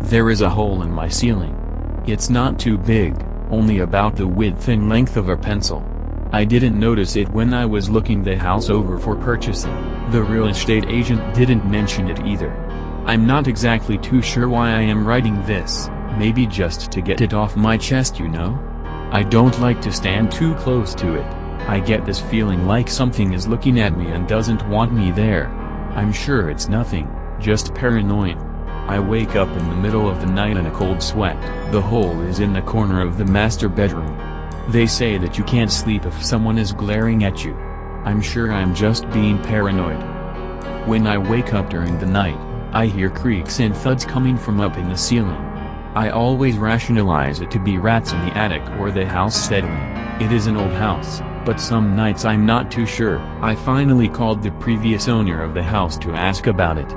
There is a hole in my ceiling. It's not too big, only about the width and length of a pencil. I didn't notice it when I was looking the house over for purchasing. The real estate agent didn't mention it either. I'm not exactly too sure why I am writing this, maybe just to get it off my chest, you know? I don't like to stand too close to it. I get this feeling like something is looking at me and doesn't want me there. I'm sure it's nothing, just paranoid. I wake up in the middle of the night in a cold sweat. The hole is in the corner of the master bedroom. They say that you can't sleep if someone is glaring at you. I'm sure I'm just being paranoid. When I wake up during the night, I hear creaks and thuds coming from up in the ceiling. I always rationalize it to be rats in the attic or the house settling. It is an old house, but some nights I'm not too sure. I finally called the previous owner of the house to ask about it.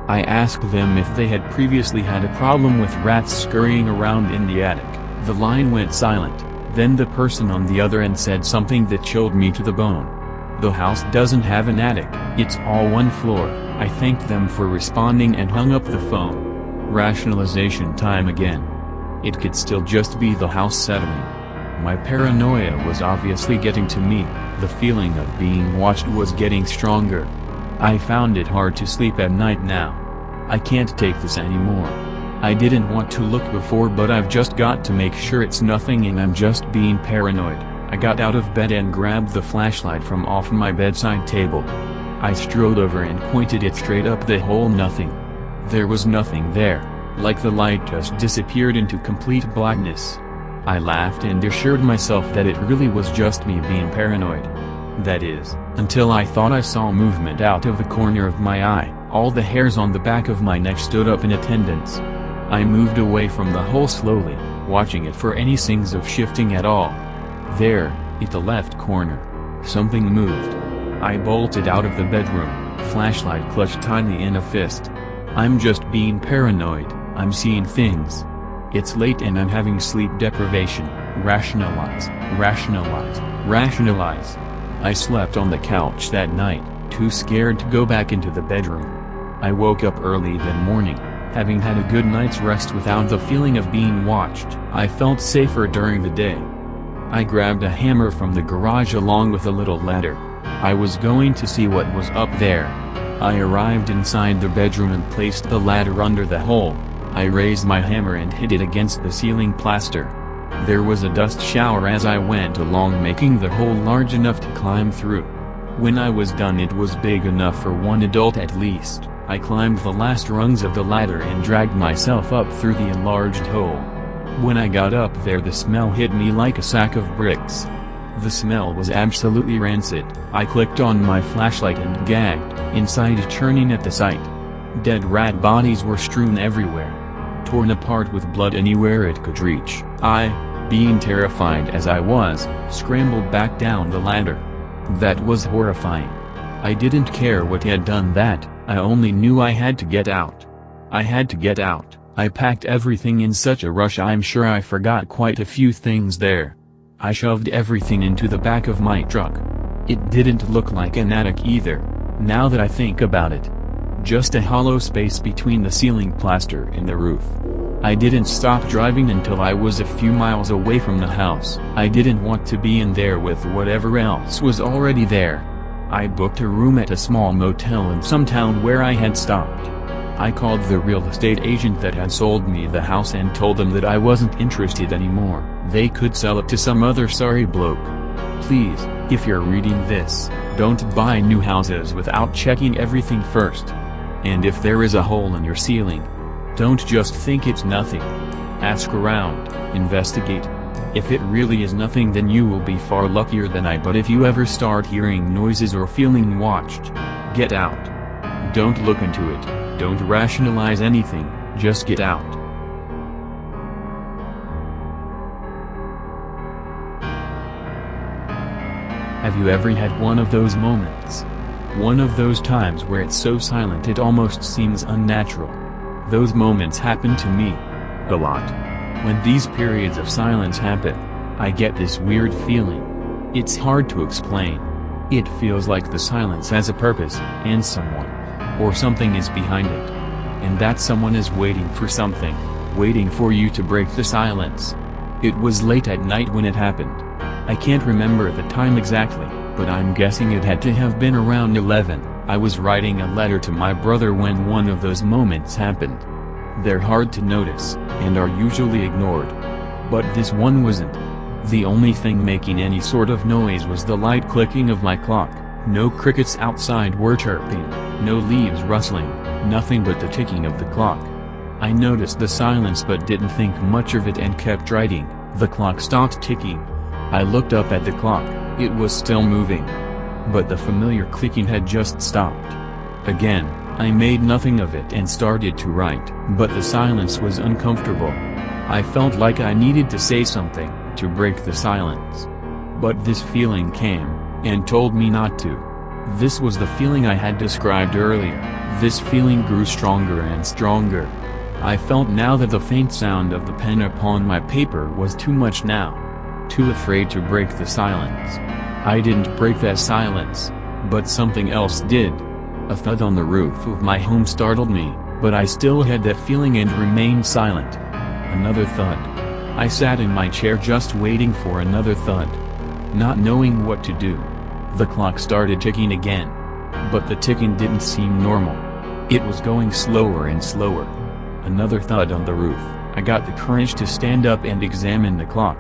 I asked them if they had previously had a problem with rats scurrying around in the attic. The line went silent, then the person on the other end said something that chilled me to the bone. The house doesn't have an attic, it's all one floor. I thanked them for responding and hung up the phone. Rationalization time again. It could still just be the house settling. My paranoia was obviously getting to me, the feeling of being watched was getting stronger. I found it hard to sleep at night now. I can't take this anymore. I didn't want to look before, but I've just got to make sure it's nothing and I'm just being paranoid. I got out of bed and grabbed the flashlight from off my bedside table. I strode over and pointed it straight up the hole. Nothing. There was nothing there, like the light just disappeared into complete blackness. I laughed and assured myself that it really was just me being paranoid. That is, until I thought I saw movement out of the corner of my eye. All the hairs on the back of my neck stood up in attendance. I moved away from the hole slowly, watching it for any signs of shifting at all. There, at the left corner, something moved. I bolted out of the bedroom, flashlight clutched tightly in a fist. I'm just being paranoid, I'm seeing things. It's late and I'm having sleep deprivation. Rationalize, rationalize, rationalize. I slept on the couch that night, too scared to go back into the bedroom. I woke up early that morning, having had a good night's rest without the feeling of being watched. I felt safer during the day. I grabbed a hammer from the garage along with a little ladder. I was going to see what was up there. I arrived inside the bedroom and placed the ladder under the hole. I raised my hammer and hit it against the ceiling plaster. There was a dust shower as I went along, making the hole large enough to climb through. When I was done, it was big enough for one adult at least. I climbed the last rungs of the ladder and dragged myself up through the enlarged hole. When I got up there, the smell hit me like a sack of bricks. The smell was absolutely rancid. I clicked on my flashlight and gagged, inside churning at the sight. Dead rat bodies were strewn everywhere, torn apart with blood anywhere it could reach. I, being terrified as I was, scrambled back down the ladder. That was horrifying. I didn't care what had done that, I only knew I had to get out. I had to get out. I packed everything in such a rush, I'm sure I forgot quite a few things there. I shoved everything into the back of my truck. It didn't look like an attic either, now that I think about it. Just a hollow space between the ceiling plaster and the roof. I didn't stop driving until I was a few miles away from the house. I didn't want to be in there with whatever else was already there. I booked a room at a small motel in some town where I had stopped. I called the real estate agent that had sold me the house and told them that I wasn't interested anymore. They could sell it to some other sorry bloke. Please, if you're reading this, don't buy new houses without checking everything first. And if there is a hole in your ceiling, don't just think it's nothing. Ask around, investigate. If it really is nothing, then you will be far luckier than I. But if you ever start hearing noises or feeling watched, get out. Don't look into it, don't rationalize anything, just get out. Have you ever had one of those moments? One of those times where it's so silent it almost seems unnatural. Those moments happen to me a lot. When these periods of silence happen, I get this weird feeling. It's hard to explain. It feels like the silence has a purpose, and someone or something is behind it. And that someone is waiting for something. waiting for you to break the silence. It was late at night when it happened. I can't remember the time exactly, but I'm guessing it had to have been around 11. I was writing a letter to my brother when one of those moments happened. They're hard to notice, and are usually ignored. But this one wasn't. The only thing making any sort of noise was the light clicking of my clock. No crickets outside were chirping, no leaves rustling, nothing but the ticking of the clock. I noticed the silence but didn't think much of it and kept writing. The clock stopped ticking. I looked up at the clock, it was still moving. But the familiar clicking had just stopped. Again, I made nothing of it and started to write, but the silence was uncomfortable. I felt like I needed to say something, to break the silence. But this feeling came, and told me not to. This was the feeling I had described earlier. This feeling grew stronger and stronger. I felt now that the faint sound of the pen upon my paper was too much now. Too afraid to break the silence. I didn't break that silence, but something else did. A thud on the roof of my home startled me, but I still had that feeling and remained silent. Another thud. I sat in my chair just waiting for another thud. Not knowing what to do. The clock started ticking again. But the ticking didn't seem normal. It was going slower and slower. Another thud on the roof. I got the courage to stand up and examine the clock.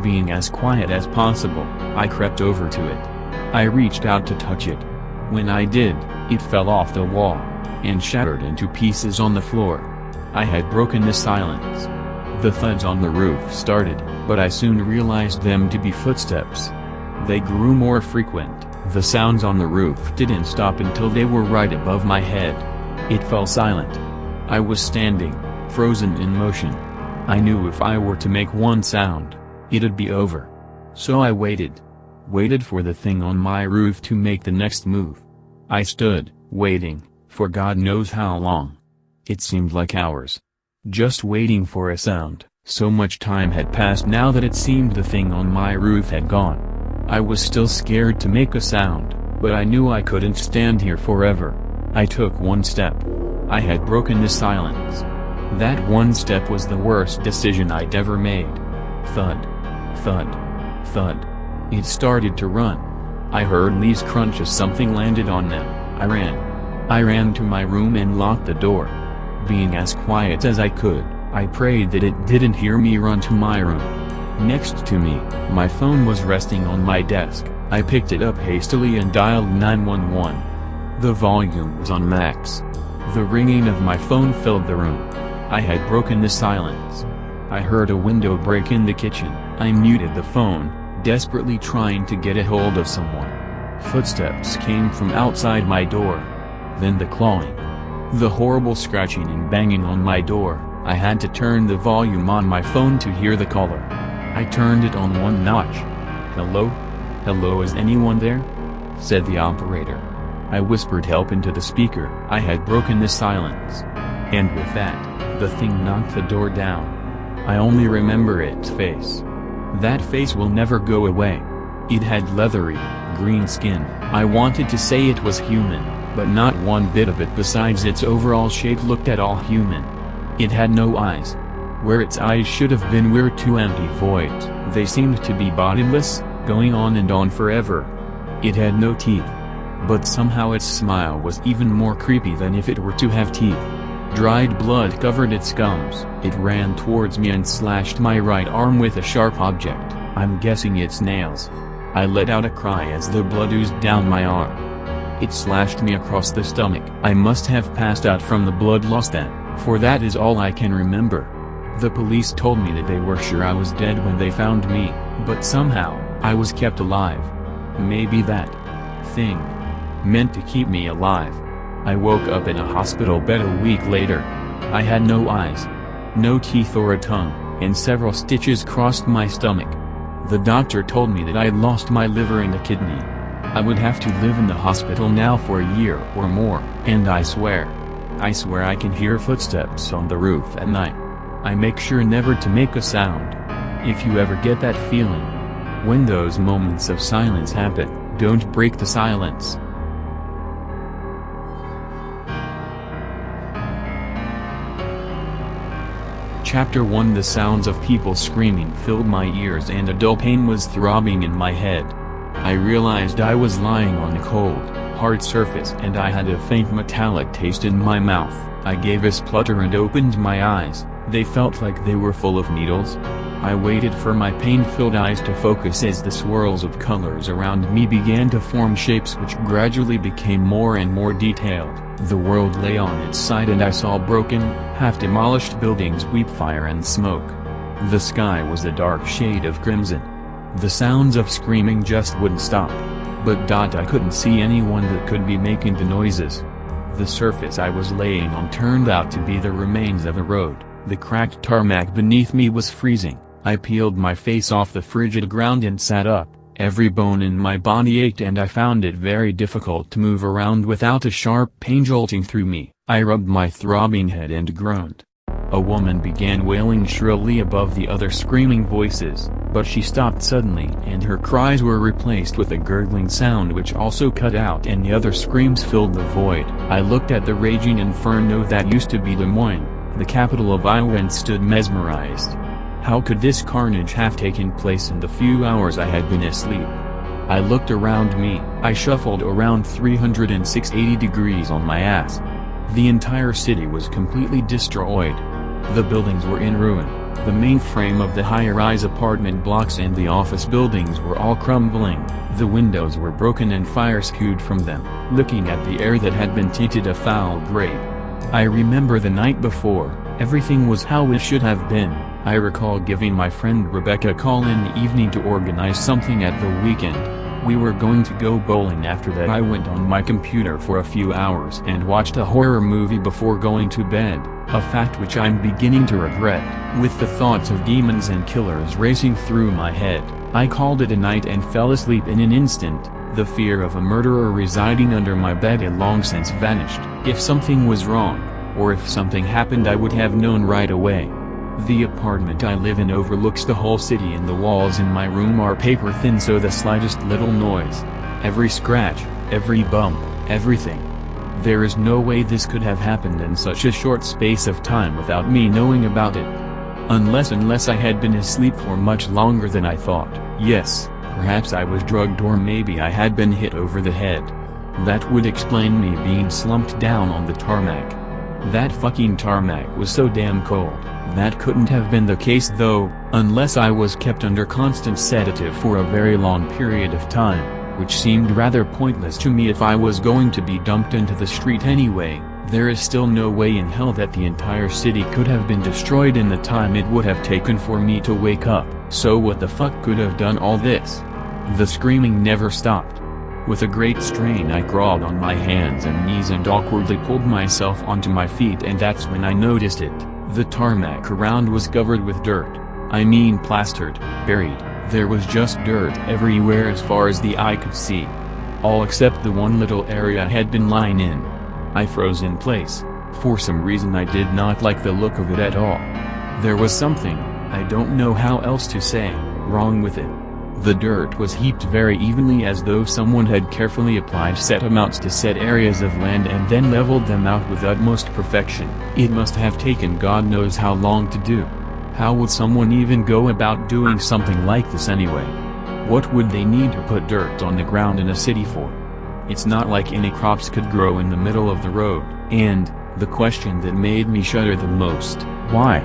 Being as quiet as possible, I crept over to it. I reached out to touch it. When I did, it fell off the wall, and shattered into pieces on the floor. I had broken the silence. The thuds on the roof started, but I soon realized them to be footsteps. They grew more frequent. The sounds on the roof didn't stop until they were right above my head. It fell silent. I was standing, frozen in motion. I knew if I were to make one sound, it'd be over. So I waited. Waited for the thing on my roof to make the next move. I stood, waiting, for God knows how long. It seemed like hours. Just waiting for a sound. So much time had passed now that it seemed the thing on my roof had gone. I was still scared to make a sound, but I knew I couldn't stand here forever. I took one step. I had broken the silence. That one step was the worst decision I'd ever made. Thud. Thud. Thud. It started to run. I heard leaves crunch as something landed on them. I ran. I ran to my room and locked the door. Being as quiet as I could, I prayed that it didn't hear me run to my room. Next to me, my phone was resting on my desk. I picked it up hastily and dialed 911. The volume was on max. The ringing of my phone filled the room. I had broken the silence. I heard a window break in the kitchen. I muted the phone, desperately trying to get a hold of someone. Footsteps came from outside my door. Then the clawing. The horrible scratching and banging on my door. I had to turn the volume on my phone to hear the caller. I turned it on one notch. "Hello? Hello, is anyone there?" said the operator. I whispered help into the speaker. I had broken the silence. And with that, the thing knocked the door down. I only remember its face. That face will never go away. It had leathery, green skin. I wanted to say it was human, but not one bit of it besides its overall shape looked at all human. It had no eyes. Where its eyes should have been were two empty voids. They seemed to be bodiless, going on and on forever. It had no teeth. But somehow its smile was even more creepy than if it were to have teeth. Dried blood covered its gums. It ran towards me and slashed my right arm with a sharp object. I'm guessing its nails. I let out a cry as the blood oozed down my arm. It slashed me across the stomach. I must have passed out from the blood loss then, for that is all I can remember. The police told me that they were sure I was dead when they found me, but somehow, I was kept alive. Maybe that thing meant to keep me alive. I woke up in a hospital bed a week later. I had no eyes, no teeth or a tongue, and several stitches crossed my stomach. The doctor told me that I had lost my liver and a kidney. I would have to live in the hospital now for a year or more, and I swear I can hear footsteps on the roof at night. I make sure never to make a sound. If you ever get that feeling, when those moments of silence happen, don't break the silence. Chapter 1. The sounds of people screaming filled my ears and a dull pain was throbbing in my head. I realized I was lying on a cold, hard surface and I had a faint metallic taste in my mouth. I gave a splutter and opened my eyes. They felt like they were full of needles. I waited for my pain-filled eyes to focus as the swirls of colors around me began to form shapes which gradually became more and more detailed. The world lay on its side and I saw broken, half-demolished buildings weep fire and smoke. The sky was a dark shade of crimson. The sounds of screaming just wouldn't stop. But I couldn't see anyone that could be making the noises. The surface I was laying on turned out to be the remains of a road. The cracked tarmac beneath me was freezing. I peeled my face off the frigid ground and sat up. Every bone in my body ached and I found it very difficult to move around without a sharp pain jolting through me. I rubbed my throbbing head and groaned. A woman began wailing shrilly above the other screaming voices, but she stopped suddenly and her cries were replaced with a gurgling sound which also cut out and the other screams filled the void. I looked at the raging inferno that used to be Des Moines, the capital of Iowa, and stood mesmerized. How could this carnage have taken place in the few hours I had been asleep? I looked around me. I shuffled around 360 degrees on my ass. The entire city was completely destroyed. The buildings were in ruin. The mainframe of the high-rise apartment blocks and the office buildings were all crumbling. The windows were broken and fire spewed from them, looking at the air that had been tinted a foul gray. I remember the night before, everything was how it should have been. I recall giving my friend Rebecca a call in the evening to organize something at the weekend. We were going to go bowling. After that I went on my computer for a few hours and watched a horror movie before going to bed, a fact which I'm beginning to regret. With the thoughts of demons and killers racing through my head, I called it a night and fell asleep in an instant. The fear of a murderer residing under my bed had long since vanished. If something was wrong, or if something happened, I would have known right away. The apartment I live in overlooks the whole city and the walls in my room are paper thin, so the slightest little noise, every scratch, every bump, everything. There is no way this could have happened in such a short space of time without me knowing about it. Unless I had been asleep for much longer than I thought. Yes, perhaps I was drugged or maybe I had been hit over the head. That would explain me being slumped down on the tarmac. That fucking tarmac was so damn cold. That couldn't have been the case though, unless I was kept under constant sedative for a very long period of time, which seemed rather pointless to me if I was going to be dumped into the street anyway. There is still no way in hell that the entire city could have been destroyed in the time it would have taken for me to wake up. So what the fuck could have done all this? The screaming never stopped. With a great strain I crawled on my hands and knees and awkwardly pulled myself onto my feet, and that's when I noticed it. The tarmac around was covered with dirt. I mean plastered, buried. There was just dirt everywhere as far as the eye could see. All except the one little area I had been lying in. I froze in place. For some reason I did not like the look of it at all. There was something, I don't know how else to say, wrong with it. The dirt was heaped very evenly as though someone had carefully applied set amounts to set areas of land and then leveled them out with utmost perfection. It must have taken God knows how long to do. How would someone even go about doing something like this anyway? What would they need to put dirt on the ground in a city for? It's not like any crops could grow in the middle of the road. And, the question that made me shudder the most, why?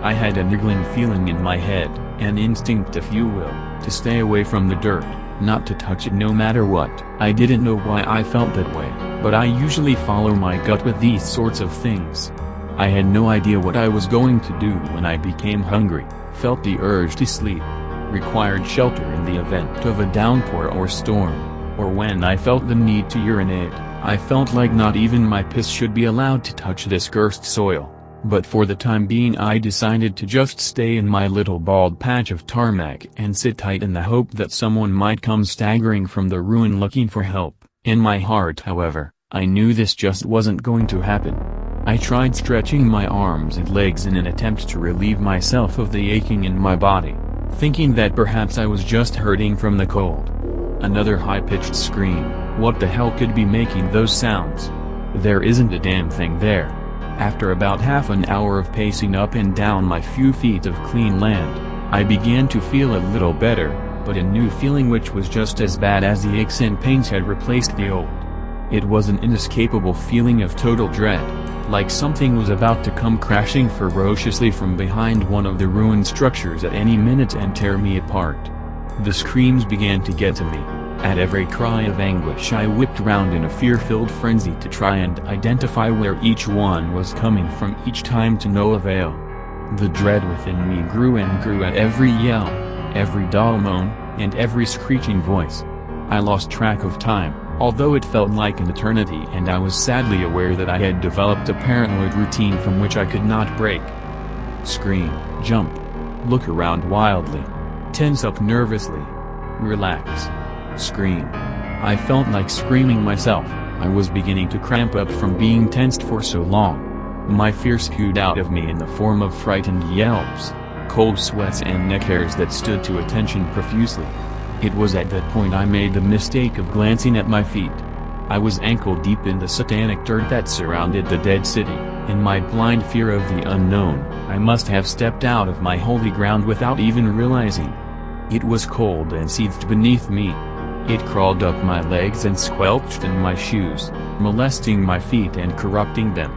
I had a niggling feeling in my head, an instinct if you will, to stay away from the dirt, not to touch it no matter what. I didn't know why I felt that way, but I usually follow my gut with these sorts of things. I had no idea what I was going to do when I became hungry, felt the urge to sleep, required shelter in the event of a downpour or storm, or when I felt the need to urinate. I felt like not even my piss should be allowed to touch this cursed soil. But for the time being I decided to just stay in my little bald patch of tarmac and sit tight in the hope that someone might come staggering from the ruin looking for help. In my heart, however, I knew this just wasn't going to happen. I tried stretching my arms and legs in an attempt to relieve myself of the aching in my body, thinking that perhaps I was just hurting from the cold. Another high-pitched scream. What the hell could be making those sounds? There isn't a damn thing there. After about half an hour of pacing up and down my few feet of clean land, I began to feel a little better, but a new feeling which was just as bad as the aches and pains had replaced the old. It was an inescapable feeling of total dread, like something was about to come crashing ferociously from behind one of the ruined structures at any minute and tear me apart. The screams began to get to me. At every cry of anguish I whipped round in a fear-filled frenzy to try and identify where each one was coming from, each time to no avail. The dread within me grew and grew at every yell, every dull moan, and every screeching voice. I lost track of time, although it felt like an eternity, and I was sadly aware that I had developed a paranoid routine from which I could not break. Scream, jump, look around wildly, tense up nervously, relax, scream. I felt like screaming myself. I was beginning to cramp up from being tensed for so long. My fear spewed out of me in the form of frightened yelps, cold sweats and neck hairs that stood to attention profusely. It was at that point I made the mistake of glancing at my feet. I was ankle deep in the satanic dirt that surrounded the dead city. In my blind fear of the unknown, I must have stepped out of my holy ground without even realizing. It was cold and seethed beneath me. It crawled up my legs and squelched in my shoes, molesting my feet and corrupting them,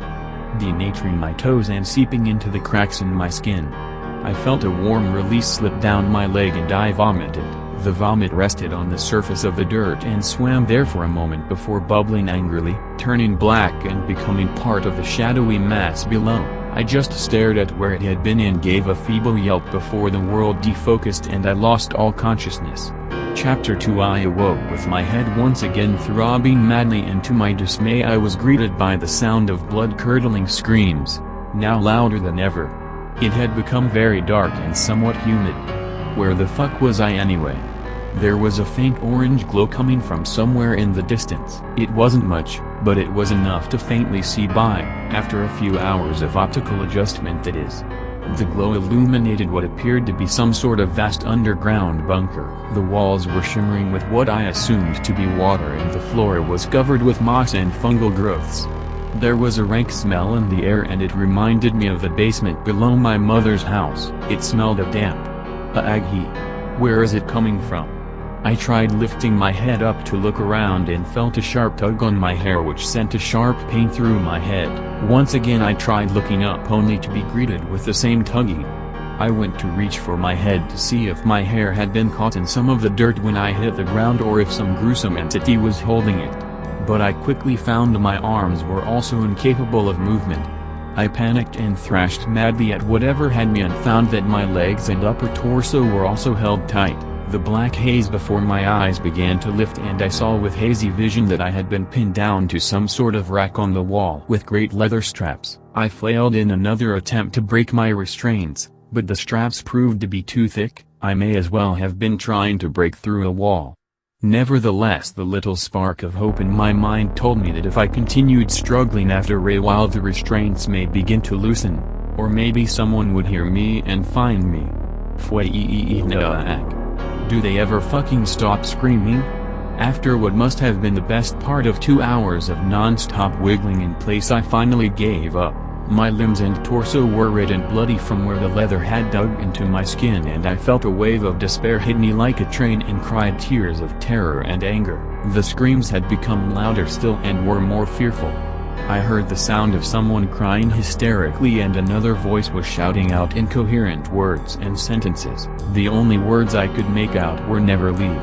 denaturing my toes and seeping into the cracks in my skin. I felt a warm release slip down my leg and I vomited. The vomit rested on the surface of the dirt and swam there for a moment before bubbling angrily, turning black and becoming part of the shadowy mass below. I just stared at where it had been and gave a feeble yelp before the world defocused and I lost all consciousness. Chapter 2. I awoke with my head once again throbbing madly, and to my dismay I was greeted by the sound of blood-curdling screams, now louder than ever. It had become very dark and somewhat humid. Where the fuck was I anyway? There was a faint orange glow coming from somewhere in the distance. It wasn't much, but it was enough to faintly see by, after a few hours of optical adjustment that is. The glow illuminated what appeared to be some sort of vast underground bunker. The walls were shimmering with what I assumed to be water and the floor was covered with moss and fungal growths. There was a rank smell in the air and it reminded me of the basement below my mother's house. It smelled of damp. Aghi. Where is it coming from? I tried lifting my head up to look around and felt a sharp tug on my hair which sent a sharp pain through my head. Once again I tried looking up only to be greeted with the same tugging. I went to reach for my head to see if my hair had been caught in some of the dirt when I hit the ground or if some gruesome entity was holding it. But I quickly found my arms were also incapable of movement. I panicked and thrashed madly at whatever had me and found that my legs and upper torso were also held tight. The black haze before my eyes began to lift and I saw with hazy vision that I had been pinned down to some sort of rack on the wall with great leather straps. I flailed in another attempt to break my restraints, but the straps proved to be too thick. I may as well have been trying to break through a wall. Nevertheless, the little spark of hope in my mind told me that if I continued struggling after a while the restraints may begin to loosen, or maybe someone would hear me and find me. Do they ever fucking stop screaming? After what must have been the best part of 2 hours of non-stop wiggling in place I finally gave up. My limbs and torso were red and bloody from where the leather had dug into my skin and I felt a wave of despair hit me like a train and cried tears of terror and anger. The screams had become louder still and were more fearful. I heard the sound of someone crying hysterically and another voice was shouting out incoherent words and sentences. The only words I could make out were "never leave."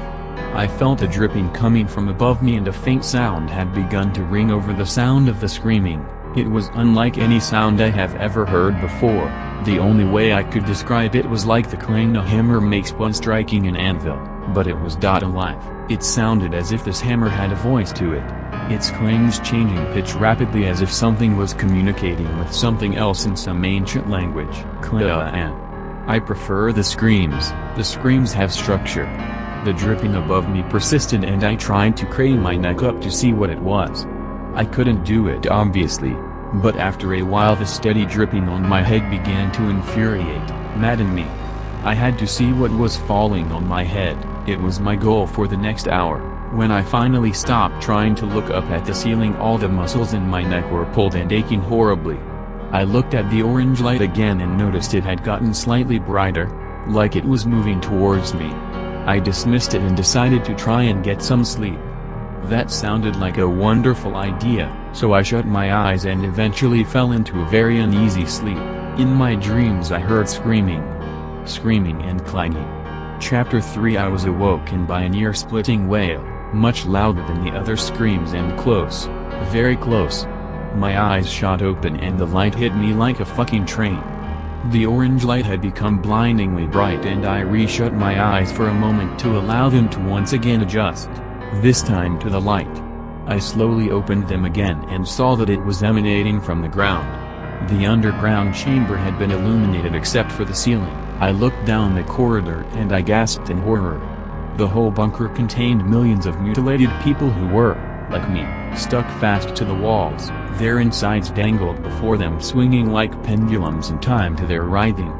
I felt a dripping coming from above me and a faint sound had begun to ring over the sound of the screaming. It was unlike any sound I have ever heard before. The only way I could describe it was like the clang a hammer makes when striking an anvil, but it was alive. It sounded as if this hammer had a voice to it. Its clangs changing pitch rapidly as if something was communicating with something else in some ancient language. I prefer the screams. The screams have structure. The dripping above me persisted and I tried to crane my neck up to see what it was. I couldn't do it obviously, but after a while the steady dripping on my head began to infuriate, madden me. I had to see what was falling on my head. It was my goal for the next hour. When I finally stopped trying to look up at the ceiling all the muscles in my neck were pulled and aching horribly. I looked at the orange light again and noticed it had gotten slightly brighter, like it was moving towards me. I dismissed it and decided to try and get some sleep. That sounded like a wonderful idea, so I shut my eyes and eventually fell into a very uneasy sleep. In my dreams I heard screaming and clanging. Chapter 3 I was awoken by an ear-splitting wail, much louder than the other screams and close, very close. My eyes shot open and the light hit me like a fucking train. The orange light had become blindingly bright and I re-shut my eyes for a moment to allow them to once again adjust, this time to the light. I slowly opened them again and saw that it was emanating from the ground. The underground chamber had been illuminated except for the ceiling. I looked down the corridor and I gasped in horror. The whole bunker contained millions of mutilated people who were, like me, stuck fast to the walls. Their insides dangled before them swinging like pendulums in time to their writhing.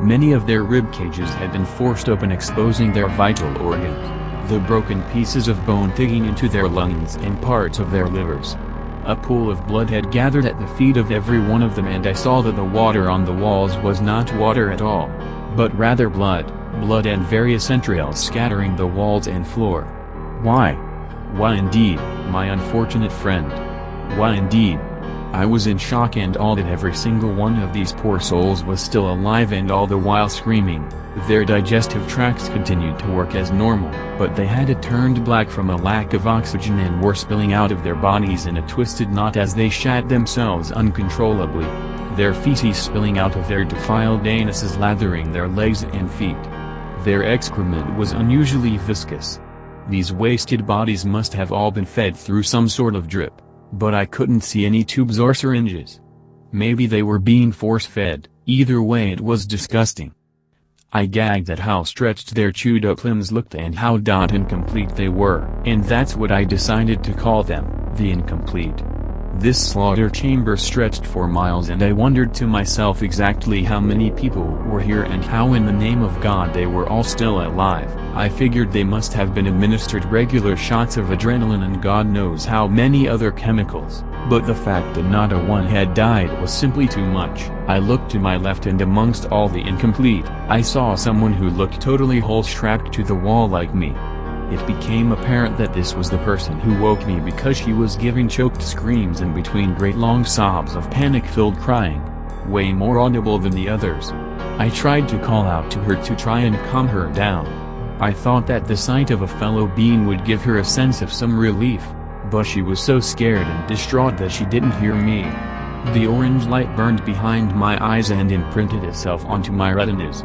Many of their rib cages had been forced open, exposing their vital organs, the broken pieces of bone digging into their lungs and parts of their livers. A pool of blood had gathered at the feet of every one of them and I saw that the water on the walls was not water at all, but rather blood and various entrails scattering the walls and floor. Why? Why indeed, my unfortunate friend? Why indeed? I was in shock and all that every single one of these poor souls was still alive and all the while screaming. Their digestive tracts continued to work as normal, but they had turned black from a lack of oxygen and were spilling out of their bodies in a twisted knot as they shat themselves uncontrollably, their feces spilling out of their defiled anuses lathering their legs and feet. Their excrement was unusually viscous. These wasted bodies must have all been fed through some sort of drip, but I couldn't see any tubes or syringes. Maybe they were being force-fed. Either way it was disgusting. I gagged at how stretched their chewed-up limbs looked and how incomplete they were. And that's what I decided to call them, the incomplete. This slaughter chamber stretched for miles and I wondered to myself exactly how many people were here and how in the name of God they were all still alive. I figured they must have been administered regular shots of adrenaline and God knows how many other chemicals, but the fact that not a one had died was simply too much. I looked to my left and amongst all the incomplete, I saw someone who looked totally whole strapped to the wall like me. It became apparent that this was the person who woke me because she was giving choked screams in between great long sobs of panic-filled crying, way more audible than the others. I tried to call out to her to try and calm her down. I thought that the sight of a fellow being would give her a sense of some relief, but she was so scared and distraught that she didn't hear me. The orange light burned behind my eyes and imprinted itself onto my retinas.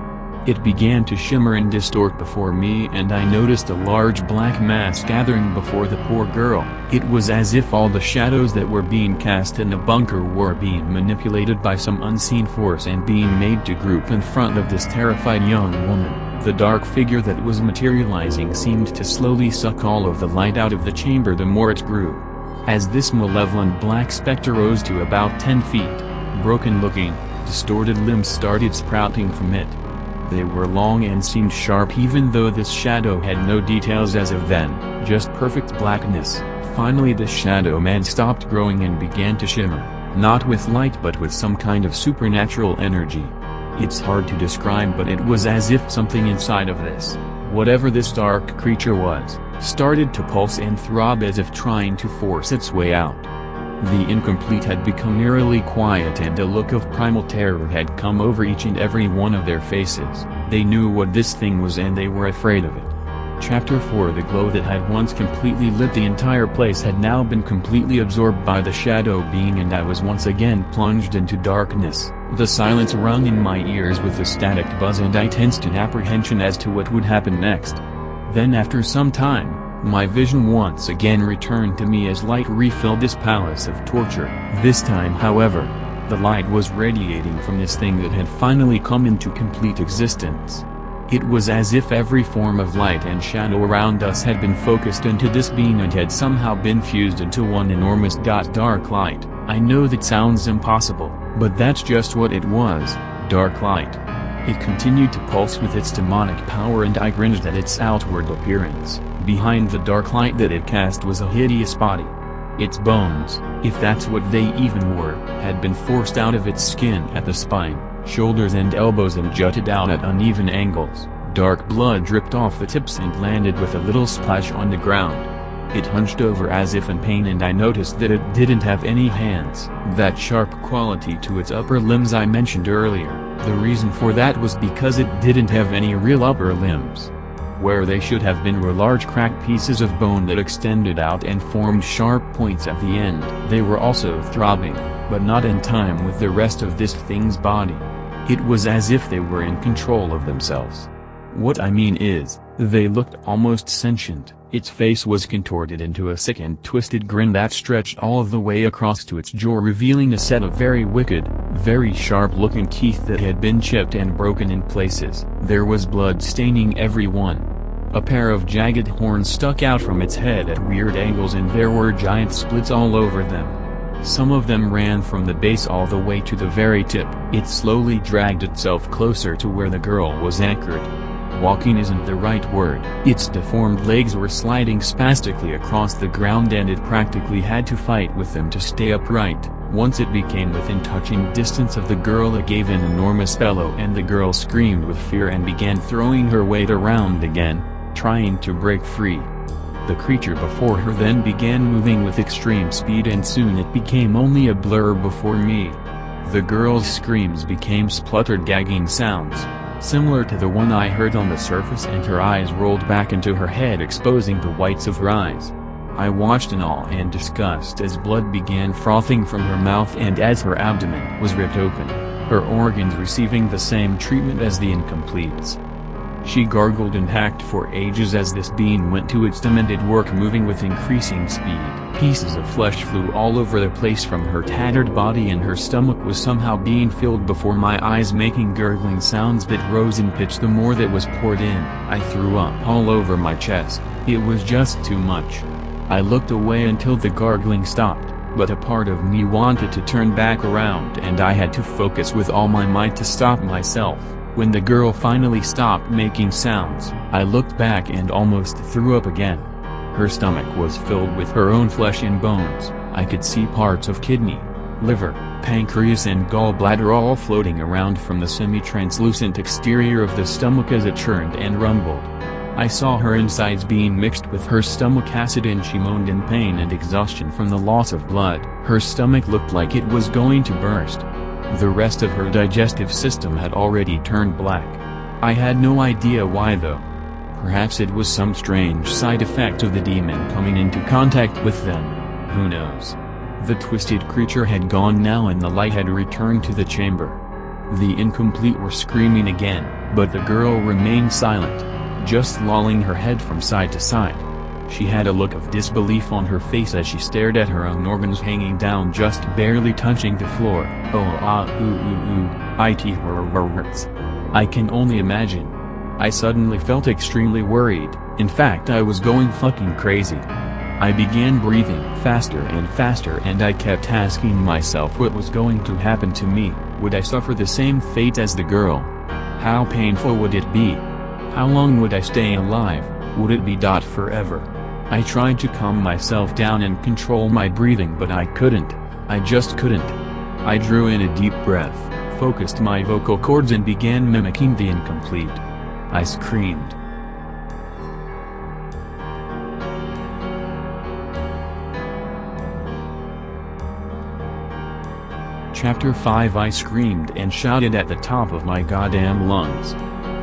It began to shimmer and distort before me and I noticed a large black mass gathering before the poor girl. It was as if all the shadows that were being cast in the bunker were being manipulated by some unseen force and being made to group in front of this terrified young woman. The dark figure that was materializing seemed to slowly suck all of the light out of the chamber the more it grew. As this malevolent black specter rose to about 10 feet, broken-looking, distorted limbs started sprouting from it. They were long and seemed sharp even though this shadow had no details as of then, just perfect blackness. Finally the shadow man stopped growing and began to shimmer, not with light but with some kind of supernatural energy. It's hard to describe but it was as if something inside of this, whatever this dark creature was, started to pulse and throb as if trying to force its way out. The incomplete had become eerily quiet and a look of primal terror had come over each and every one of their faces. They knew what this thing was and they were afraid of it. Chapter 4 The glow that had once completely lit the entire place had now been completely absorbed by the shadow being and I was once again plunged into darkness. The silence rung in my ears with a static buzz and I tensed in apprehension as to what would happen next. Then after some time, my vision once again returned to me as light refilled this palace of torture. This time however, the light was radiating from this thing that had finally come into complete existence. It was as if every form of light and shadow around us had been focused into this being and had somehow been fused into one enormous dark light. I know that sounds impossible, but that's just what it was, dark light. It continued to pulse with its demonic power and I cringed at its outward appearance. Behind the dark light that it cast was a hideous body. Its bones, if that's what they even were, had been forced out of its skin at the spine, shoulders and elbows and jutted out at uneven angles. Dark blood dripped off the tips and landed with a little splash on the ground. It hunched over as if in pain, and I noticed that it didn't have any hands. That sharp quality to its upper limbs I mentioned earlier, the reason for that was because it didn't have any real upper limbs. Where they should have been were large cracked pieces of bone that extended out and formed sharp points at the end. They were also throbbing, but not in time with the rest of this thing's body. It was as if they were in control of themselves. What I mean is, they looked almost sentient. Its face was contorted into a sick and twisted grin that stretched all the way across to its jaw, revealing a set of very wicked, very sharp-looking teeth that had been chipped and broken in places. There was blood staining every one. A pair of jagged horns stuck out from its head at weird angles, and there were giant splits all over them. Some of them ran from the base all the way to the very tip. It slowly dragged itself closer to where the girl was anchored. Walking isn't the right word. Its deformed legs were sliding spastically across the ground, and it practically had to fight with them to stay upright. Once it became within touching distance of the girl, it gave an enormous bellow, and the girl screamed with fear and began throwing her weight around again, trying to break free. The creature before her then began moving with extreme speed, and soon it became only a blur before me. The girl's screams became spluttered gagging sounds, similar to the one I heard on the surface, and her eyes rolled back into her head, exposing the whites of her eyes. I watched in awe and disgust as blood began frothing from her mouth and as her abdomen was ripped open, her organs receiving the same treatment as the incompletes. She gargled and hacked for ages as this being went to its demented work, moving with increasing speed. Pieces of flesh flew all over the place from her tattered body, and her stomach was somehow being filled before my eyes, making gurgling sounds that rose in pitch the more that was poured in. I threw up all over my chest. It was just too much. I looked away until the gargling stopped, but a part of me wanted to turn back around, and I had to focus with all my might to stop myself. When the girl finally stopped making sounds, I looked back and almost threw up again. Her stomach was filled with her own flesh and bones. I could see parts of kidney, liver, pancreas and gallbladder all floating around from the semi-translucent exterior of the stomach as it churned and rumbled. I saw her insides being mixed with her stomach acid, and she moaned in pain and exhaustion from the loss of blood. Her stomach looked like it was going to burst. The rest of her digestive system had already turned black. I had no idea why though. Perhaps it was some strange side effect of the demon coming into contact with them. Who knows? The twisted creature had gone now, and the light had returned to the chamber. The incomplete were screaming again, but the girl remained silent, just lolling her head from side to side. She had a look of disbelief on her face as she stared at her own organs hanging down, just barely touching the floor. I can only imagine. I suddenly felt extremely worried. In fact, I was going fucking crazy. I began breathing faster and faster, and I kept asking myself what was going to happen to me. Would I suffer the same fate as the girl? How painful would it be? How long would I stay alive? Would it be forever? I tried to calm myself down and control my breathing, but I couldn't. I just couldn't. I drew in a deep breath, focused my vocal cords, and began mimicking the incomplete. I screamed. Chapter 5. I screamed and shouted at the top of my goddamn lungs.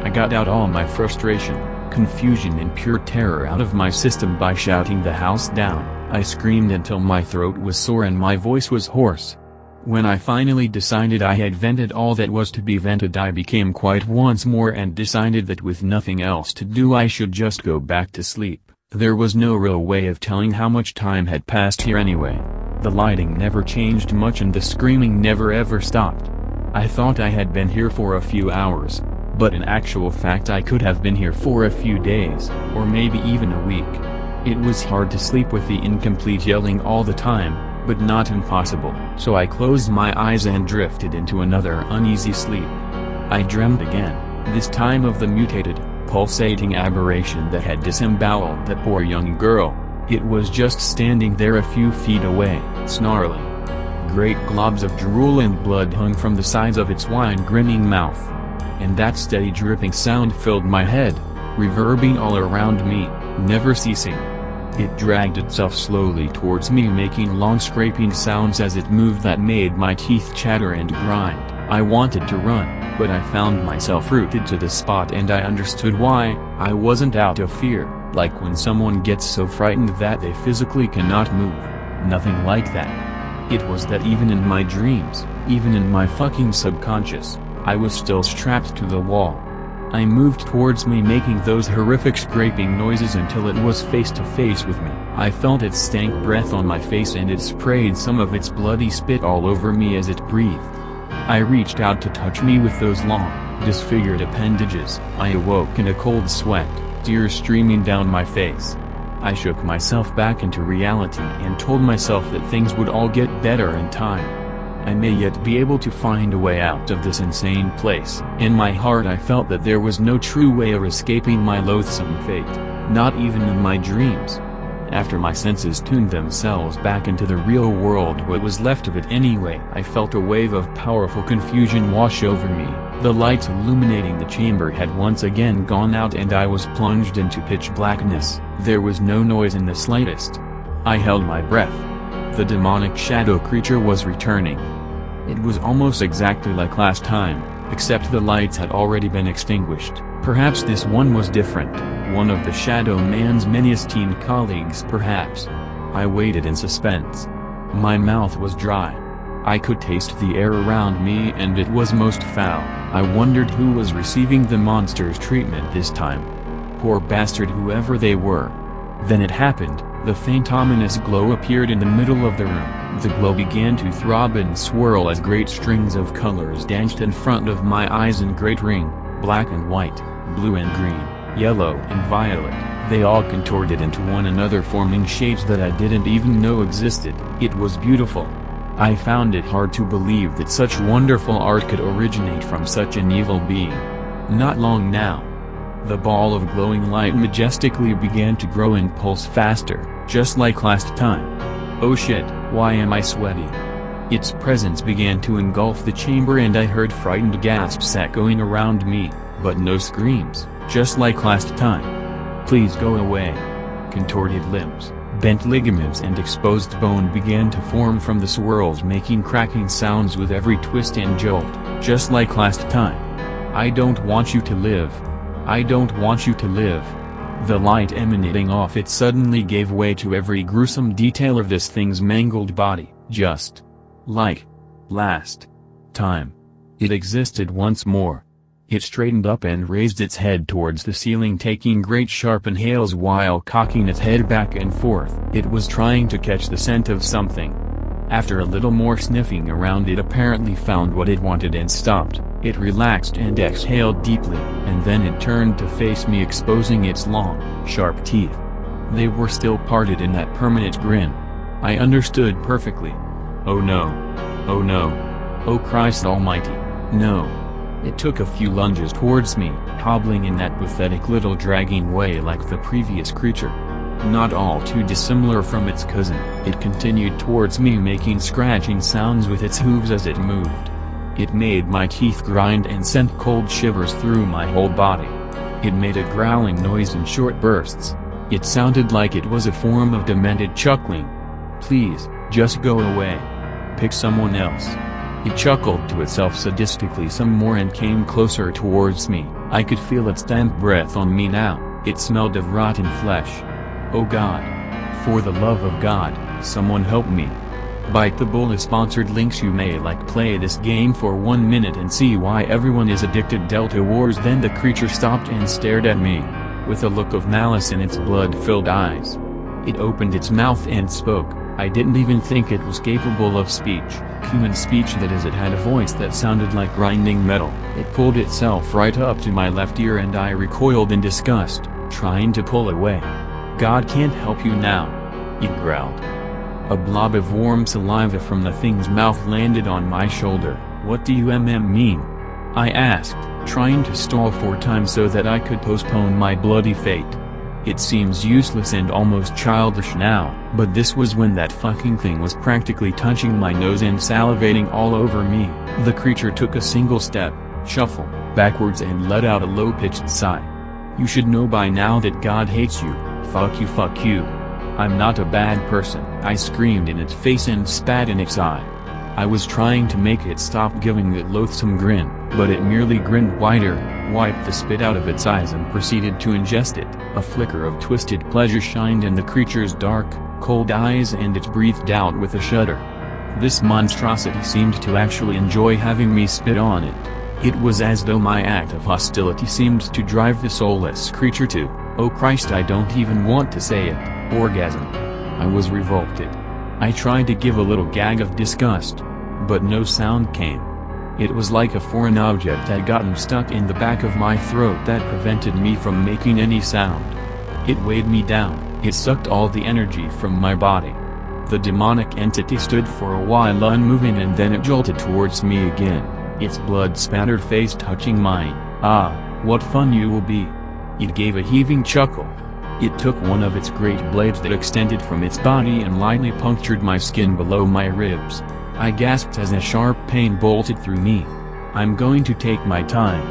I got out all my frustration, confusion and pure terror out of my system by shouting the house down. I screamed until my throat was sore and my voice was hoarse. When I finally decided I had vented all that was to be vented, I became quiet once more and decided that with nothing else to do I should just go back to sleep. There was no real way of telling how much time had passed here anyway. The lighting never changed much and the screaming never ever stopped. I thought I had been here for a few hours, but in actual fact I could have been here for a few days, or maybe even a week. It was hard to sleep with the incomplete yelling all the time, but not impossible. So I closed my eyes and drifted into another uneasy sleep. I dreamed again, this time of the mutated, pulsating aberration that had disemboweled that poor young girl. It was just standing there a few feet away, snarling. Great globs of drool and blood hung from the sides of its wide grinning mouth. And that steady dripping sound filled my head, reverbing all around me, never ceasing. It dragged itself slowly towards me, making long scraping sounds as it moved that made my teeth chatter and grind. I wanted to run, but I found myself rooted to the spot, and I understood why. I wasn't out of fear, like when someone gets so frightened that they physically cannot move. Nothing like that. It was that even in my dreams, even in my fucking subconscious, I was still strapped to the wall. I moved towards me, making those horrific scraping noises until it was face to face with me. I felt its stank breath on my face, and it sprayed some of its bloody spit all over me as it breathed. I reached out to touch me with those long, disfigured appendages. I awoke in a cold sweat, tears streaming down my face. I shook myself back into reality and told myself that things would all get better in time. I may yet be able to find a way out of this insane place. In my heart I felt that there was no true way of escaping my loathsome fate, not even in my dreams. After my senses tuned themselves back into the real world, what was left of it anyway, I felt a wave of powerful confusion wash over me. The lights illuminating the chamber had once again gone out, and I was plunged into pitch blackness. There was no noise in the slightest. I held my breath. The demonic shadow creature was returning. It was almost exactly like last time, except the lights had already been extinguished. Perhaps this one was different, one of the Shadow Man's many esteemed colleagues perhaps. I waited in suspense. My mouth was dry. I could taste the air around me, and it was most foul. I wondered who was receiving the monster's treatment this time. Poor bastard, whoever they were. Then it happened. The faint ominous glow appeared in the middle of the room. The glow began to throb and swirl as great strings of colors danced in front of my eyes in great ring, black and white, blue and green, yellow and violet. They all contorted into one another, forming shapes that I didn't even know existed. It was beautiful. I found it hard to believe that such wonderful art could originate from such an evil being. Not long now. The ball of glowing light majestically began to grow and pulse faster, just like last time. Oh shit, why am I sweaty? Its presence began to engulf the chamber, and I heard frightened gasps echoing around me, but no screams, just like last time. Please go away. Contorted limbs, bent ligaments and exposed bone began to form from the swirls, making cracking sounds with every twist and jolt, just like last time. I don't want you to live. I don't want you to live. The light emanating off it suddenly gave way to every gruesome detail of this thing's mangled body, just like last time. It existed once more. It straightened up and raised its head towards the ceiling, taking great sharp inhales while cocking its head back and forth. It was trying to catch the scent of something. After a little more sniffing around, it apparently found what it wanted and stopped. It relaxed and exhaled deeply, and then it turned to face me, exposing its long, sharp teeth. They were still parted in that permanent grin. I understood perfectly. Oh no. Oh no. Oh Christ almighty. No. It took a few lunges towards me, hobbling in that pathetic little dragging way like the previous creature. Not all too dissimilar from its cousin, it continued towards me, making scratching sounds with its hooves as it moved. It made my teeth grind and sent cold shivers through my whole body. It made a growling noise in short bursts. It sounded like it was a form of demented chuckling. Please, just go away. Pick someone else. It chuckled to itself sadistically some more and came closer towards me. I could feel its damp breath on me now. It smelled of rotten flesh. Oh God. For the love of God, someone help me. Bite the Bullet sponsored links. You may play this game for 1 minute and see why everyone is addicted. Delta Wars. Then the creature stopped and stared at me, with a look of malice in its blood-filled eyes. It opened its mouth and spoke. I didn't even think it was capable of speech, human speech that is. It had a voice that sounded like grinding metal. It pulled itself right up to my left ear and I recoiled in disgust, trying to pull away. God can't help you now. It growled. A blob of warm saliva from the thing's mouth landed on my shoulder. What do you mean? I asked, trying to stall for time so that I could postpone my bloody fate. It seems useless and almost childish now, but this was when that fucking thing was practically touching my nose and salivating all over me. The creature took a single step, shuffle, backwards and let out a low-pitched sigh. "You should know by now that God hates you, fuck you fuck you. I'm not a bad person," I screamed in its face and spat in its eye. I was trying to make it stop giving that loathsome grin, but it merely grinned wider, wiped the spit out of its eyes and proceeded to ingest it. A flicker of twisted pleasure shined in the creature's dark, cold eyes and it breathed out with a shudder. This monstrosity seemed to actually enjoy having me spit on it. It was as though my act of hostility seemed to drive the soulless creature to, oh Christ, I don't even want to say it, orgasm. I was revolted. I tried to give a little gag of disgust, but no sound came. It was like a foreign object had gotten stuck in the back of my throat that prevented me from making any sound. It weighed me down, it sucked all the energy from my body. The demonic entity stood for a while unmoving and then it jolted towards me again, its blood-spattered face touching mine. "Ah, what fun you will be." It gave a heaving chuckle. It took one of its great blades that extended from its body and lightly punctured my skin below my ribs. I gasped as a sharp pain bolted through me. "I'm going to take my time."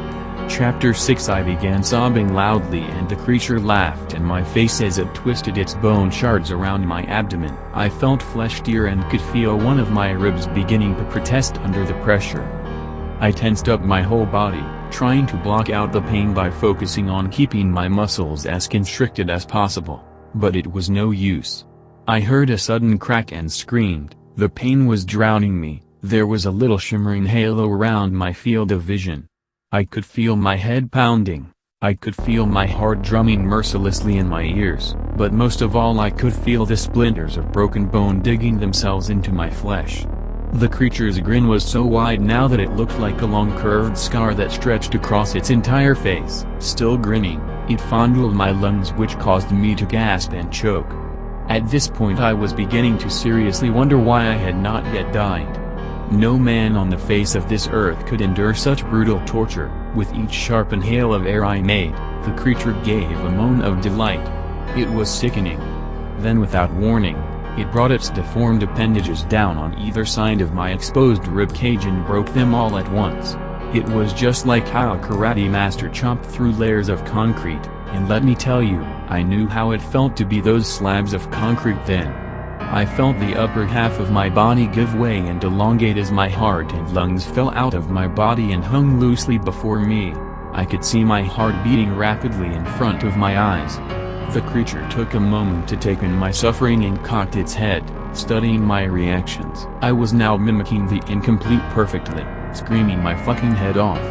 Chapter 6. I began sobbing loudly and the creature laughed in my face as it twisted its bone shards around my abdomen. I felt flesh tear and could feel one of my ribs beginning to protest under the pressure. I tensed up my whole body, trying to block out the pain by focusing on keeping my muscles as constricted as possible, but it was no use. I heard a sudden crack and screamed. The pain was drowning me. There was a little shimmering halo around my field of vision. I could feel my head pounding. I could feel my heart drumming mercilessly in my ears, but most of all I could feel the splinters of broken bone digging themselves into my flesh. The creature's grin was so wide now that it looked like a long curved scar that stretched across its entire face. Still grinning, it fondled my lungs, which caused me to gasp and choke. At this point I was beginning to seriously wonder why I had not yet died. No man on the face of this earth could endure such brutal torture. With each sharp inhale of air I made, the creature gave a moan of delight. It was sickening. Then without warning, it brought its deformed appendages down on either side of my exposed ribcage and broke them all at once. It was just like how a karate master chopped through layers of concrete, and let me tell you, I knew how it felt to be those slabs of concrete then. I felt the upper half of my body give way and elongate as my heart and lungs fell out of my body and hung loosely before me. I could see my heart beating rapidly in front of my eyes. The creature took a moment to take in my suffering and cocked its head, studying my reactions. I was now mimicking the incomplete perfectly, screaming my fucking head off.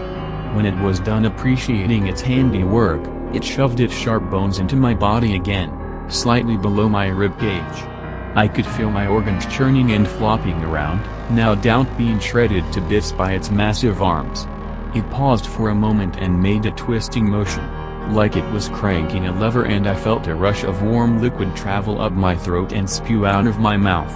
When it was done appreciating its handiwork, it shoved its sharp bones into my body again, slightly below my ribcage. I could feel my organs churning and flopping around, now down being shredded to bits by its massive arms. It paused for a moment and made a twisting motion, like it was cranking a lever, and I felt a rush of warm liquid travel up my throat and spew out of my mouth.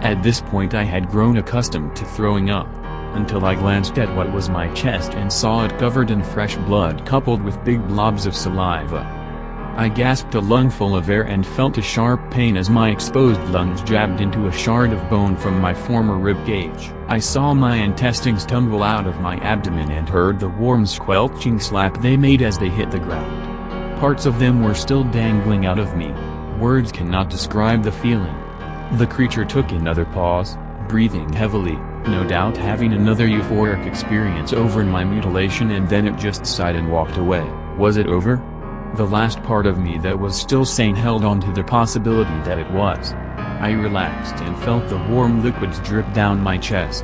At this point I had grown accustomed to throwing up, until I glanced at what was my chest and saw it covered in fresh blood coupled with big blobs of saliva. I gasped a lungful of air and felt a sharp pain as my exposed lungs jabbed into a shard of bone from my former ribcage. I saw my intestines tumble out of my abdomen and heard the warm squelching slap they made as they hit the ground. Parts of them were still dangling out of me. Words cannot describe the feeling. The creature took another pause, breathing heavily, no doubt having another euphoric experience over my mutilation, and then it just sighed and walked away. Was it over? The last part of me that was still sane held on to the possibility that it was. I relaxed and felt the warm liquids drip down my chest.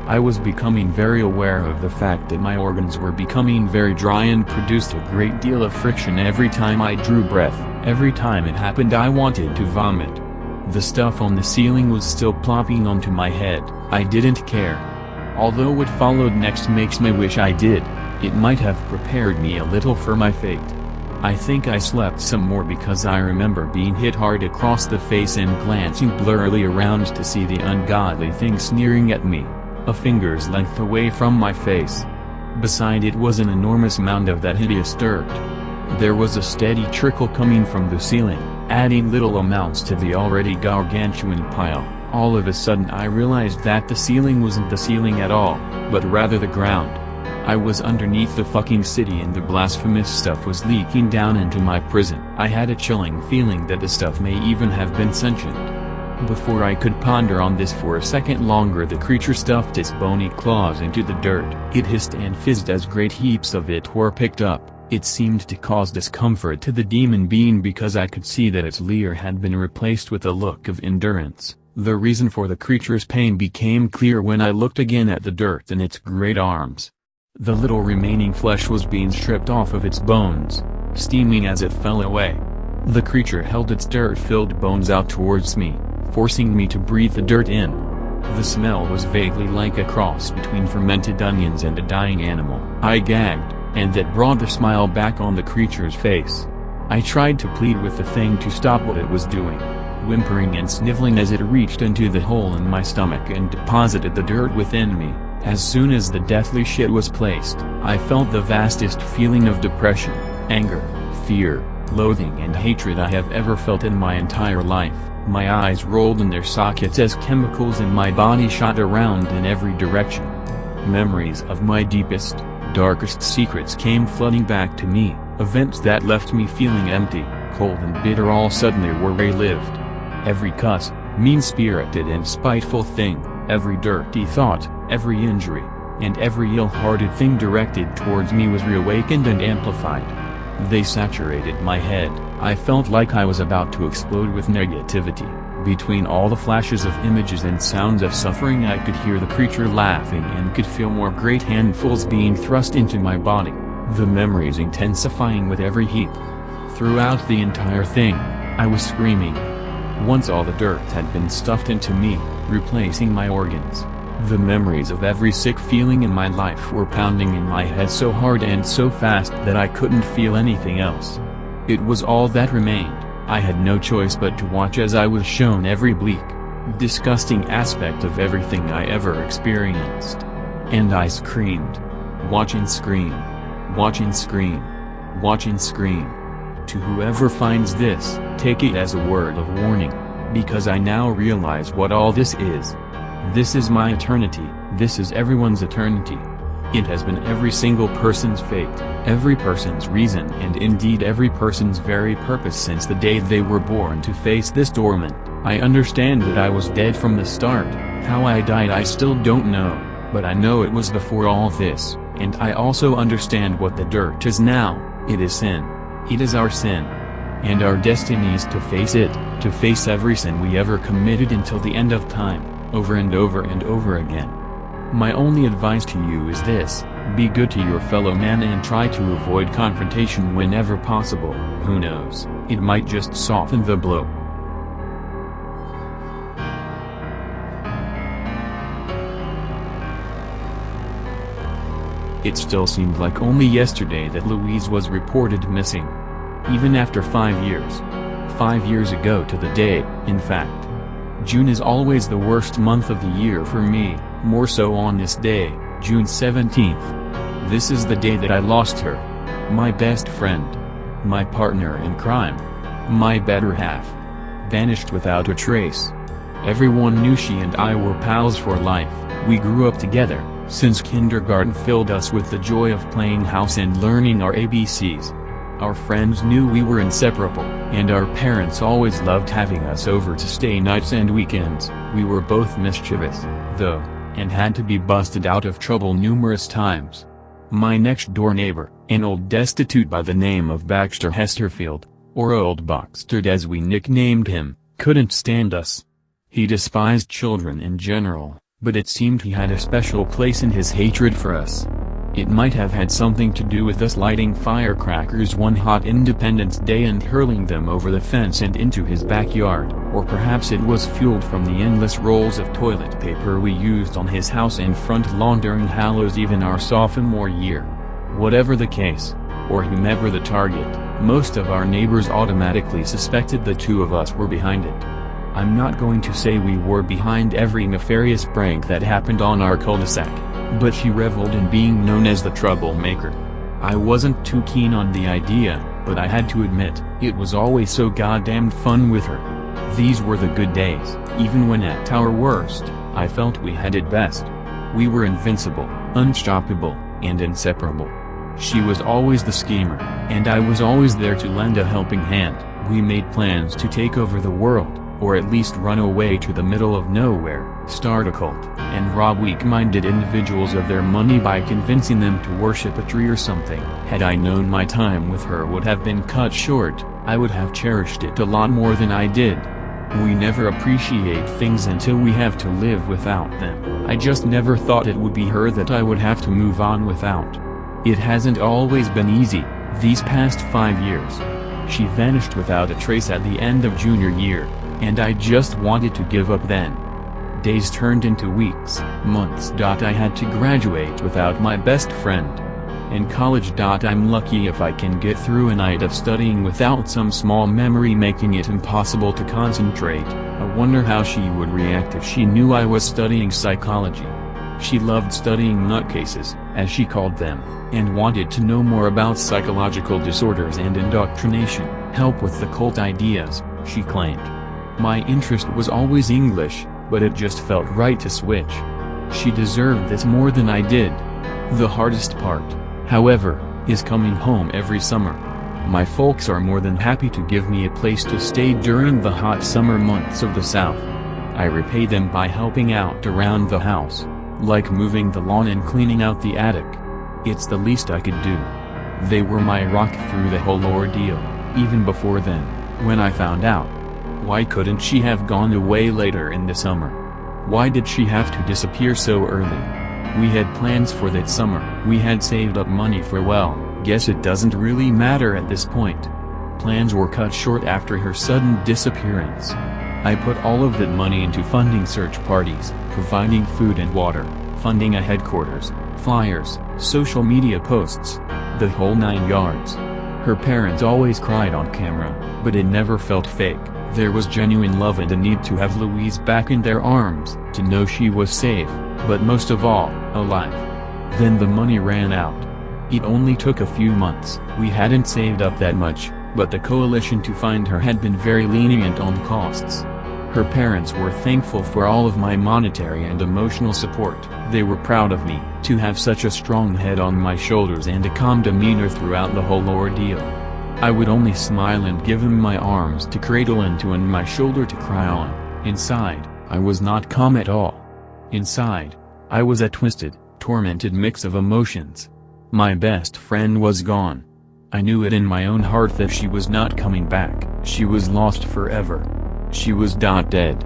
I was becoming very aware of the fact that my organs were becoming very dry and produced a great deal of friction every time I drew breath. Every time it happened I wanted to vomit. The stuff on the ceiling was still plopping onto my head. I didn't care. Although what followed next makes me wish I did. It might have prepared me a little for my fate. I think I slept some more because I remember being hit hard across the face and glancing blurrily around to see the ungodly thing sneering at me, a finger's length away from my face. Beside it was an enormous mound of that hideous dirt. There was a steady trickle coming from the ceiling, adding little amounts to the already gargantuan pile. All of a sudden I realized that the ceiling wasn't the ceiling at all, but rather the ground. I was underneath the fucking city and the blasphemous stuff was leaking down into my prison. I had a chilling feeling that the stuff may even have been sentient. Before I could ponder on this for a second longer, the creature stuffed its bony claws into the dirt. It hissed and fizzed as great heaps of it were picked up. It seemed to cause discomfort to the demon being because I could see that its leer had been replaced with a look of endurance. The reason for the creature's pain became clear when I looked again at the dirt in its great arms. The little remaining flesh was being stripped off of its bones, steaming as it fell away. The creature held its dirt-filled bones out towards me, forcing me to breathe the dirt in. The smell was vaguely like a cross between fermented onions and a dying animal. I gagged, and that brought the smile back on the creature's face. I tried to plead with the thing to stop what it was doing, whimpering and sniveling as it reached into the hole in my stomach and deposited the dirt within me. As soon as the deathly shit was placed, I felt the vastest feeling of depression, anger, fear, loathing and hatred I have ever felt in my entire life. My eyes rolled in their sockets as chemicals in my body shot around in every direction. Memories of my deepest, darkest secrets came flooding back to me. Events that left me feeling empty, cold and bitter all suddenly were relived. Every cuss, mean-spirited and spiteful thing, every dirty thought, every injury, and every ill-hearted thing directed towards me was reawakened and amplified. They saturated my head. I felt like I was about to explode with negativity. Between all the flashes of images and sounds of suffering, I could hear the creature laughing and could feel more great handfuls being thrust into my body, the memories intensifying with every heap. Throughout the entire thing, I was screaming. Once all the dirt had been stuffed into me, replacing my organs, the memories of every sick feeling in my life were pounding in my head so hard and so fast that I couldn't feel anything else. It was all that remained. I had no choice but to watch as I was shown every bleak, disgusting aspect of everything I ever experienced. And I screamed. Watch and scream. Watch and scream. Watch and scream. To whoever finds this, take it as a word of warning, because I now realize what all this is. This is my eternity, this is everyone's eternity. It has been every single person's fate, every person's reason and indeed every person's very purpose since the day they were born to face this torment. I understand that I was dead from the start. How I died I still don't know, but I know it was before all this, and I also understand what the dirt is now. It is sin. It is our sin. And our destiny is to face it, to face every sin we ever committed until the end of time, over and over and over again. My only advice to you is this: be good to your fellow man and try to avoid confrontation whenever possible. Who knows, it might just soften the blow. It still seemed like only yesterday that Louise was reported missing. Even after 5 years. 5 years ago to the day, in fact. June is always the worst month of the year for me, more so on this day, June 17th. This is the day that I lost her. My best friend. My partner in crime. My better half. Vanished without a trace. Everyone knew she and I were pals for life. We grew up together, since kindergarten filled us with the joy of playing house and learning our ABCs. Our friends knew we were inseparable, and our parents always loved having us over to stay nights and weekends. We were both mischievous, though, and had to be busted out of trouble numerous times. My next-door neighbor, an old destitute by the name of Baxter Hesterfield, or Old Boxtered as we nicknamed him, couldn't stand us. He despised children in general, but it seemed he had a special place in his hatred for us. It might have had something to do with us lighting firecrackers one hot Independence Day and hurling them over the fence and into his backyard, or perhaps it was fueled from the endless rolls of toilet paper we used on his house and front lawn during Hallows Eve in our sophomore year. Whatever the case, or whomever the target, most of our neighbors automatically suspected the two of us were behind it. I'm not going to say we were behind every nefarious prank that happened on our cul-de-sac, but she reveled in being known as the troublemaker. I wasn't too keen on the idea, but I had to admit, it was always so goddamn fun with her. These were the good days. Even when at our worst, I felt we had it best. We were invincible, unstoppable, and inseparable. She was always the schemer, and I was always there to lend a helping hand. We made plans to take over the world, or at least run away to the middle of nowhere, start a cult, and rob weak-minded individuals of their money by convincing them to worship a tree or something. Had I known my time with her would have been cut short, I would have cherished it a lot more than I did. We never appreciate things until we have to live without them. I just never thought it would be her that I would have to move on without. It hasn't always been easy, these past 5 years. She vanished without a trace at the end of junior year, and I just wanted to give up then. Days turned into weeks, months. I had to graduate without my best friend. In college. I'm lucky if I can get through a night of studying without some small memory making it impossible to concentrate. I wonder how she would react if she knew I was studying psychology. She loved studying nutcases, as she called them, and wanted to know more about psychological disorders and indoctrination, help with the cult ideas, she claimed. My interest was always English, but it just felt right to switch. She deserved this more than I did. The hardest part, however, is coming home every summer. My folks are more than happy to give me a place to stay during the hot summer months of the South. I repay them by helping out around the house, like moving the lawn and cleaning out the attic. It's the least I could do. They were my rock through the whole ordeal, even before then, when I found out. Why couldn't she have gone away later in the summer? Why did she have to disappear so early? We had plans for that summer. We had saved up money for, well, guess it doesn't really matter at this point. Plans were cut short after her sudden disappearance. I put all of that money into funding search parties, providing food and water, funding a headquarters, flyers, social media posts, the whole 9 yards. Her parents always cried on camera, but it never felt fake. There was genuine love and a need to have Louise back in their arms, to know she was safe, but most of all, alive. Then the money ran out. It only took a few months. We hadn't saved up that much, but the coalition to find her had been very lenient on costs. Her parents were thankful for all of my monetary and emotional support. They were proud of me, to have such a strong head on my shoulders and a calm demeanor throughout the whole ordeal. I would only smile and give them my arms to cradle into and my shoulder to cry on. Inside, I was not calm at all. Inside, I was a twisted, tormented mix of emotions. My best friend was gone. I knew it in my own heart that she was not coming back. She was lost forever. She was dead.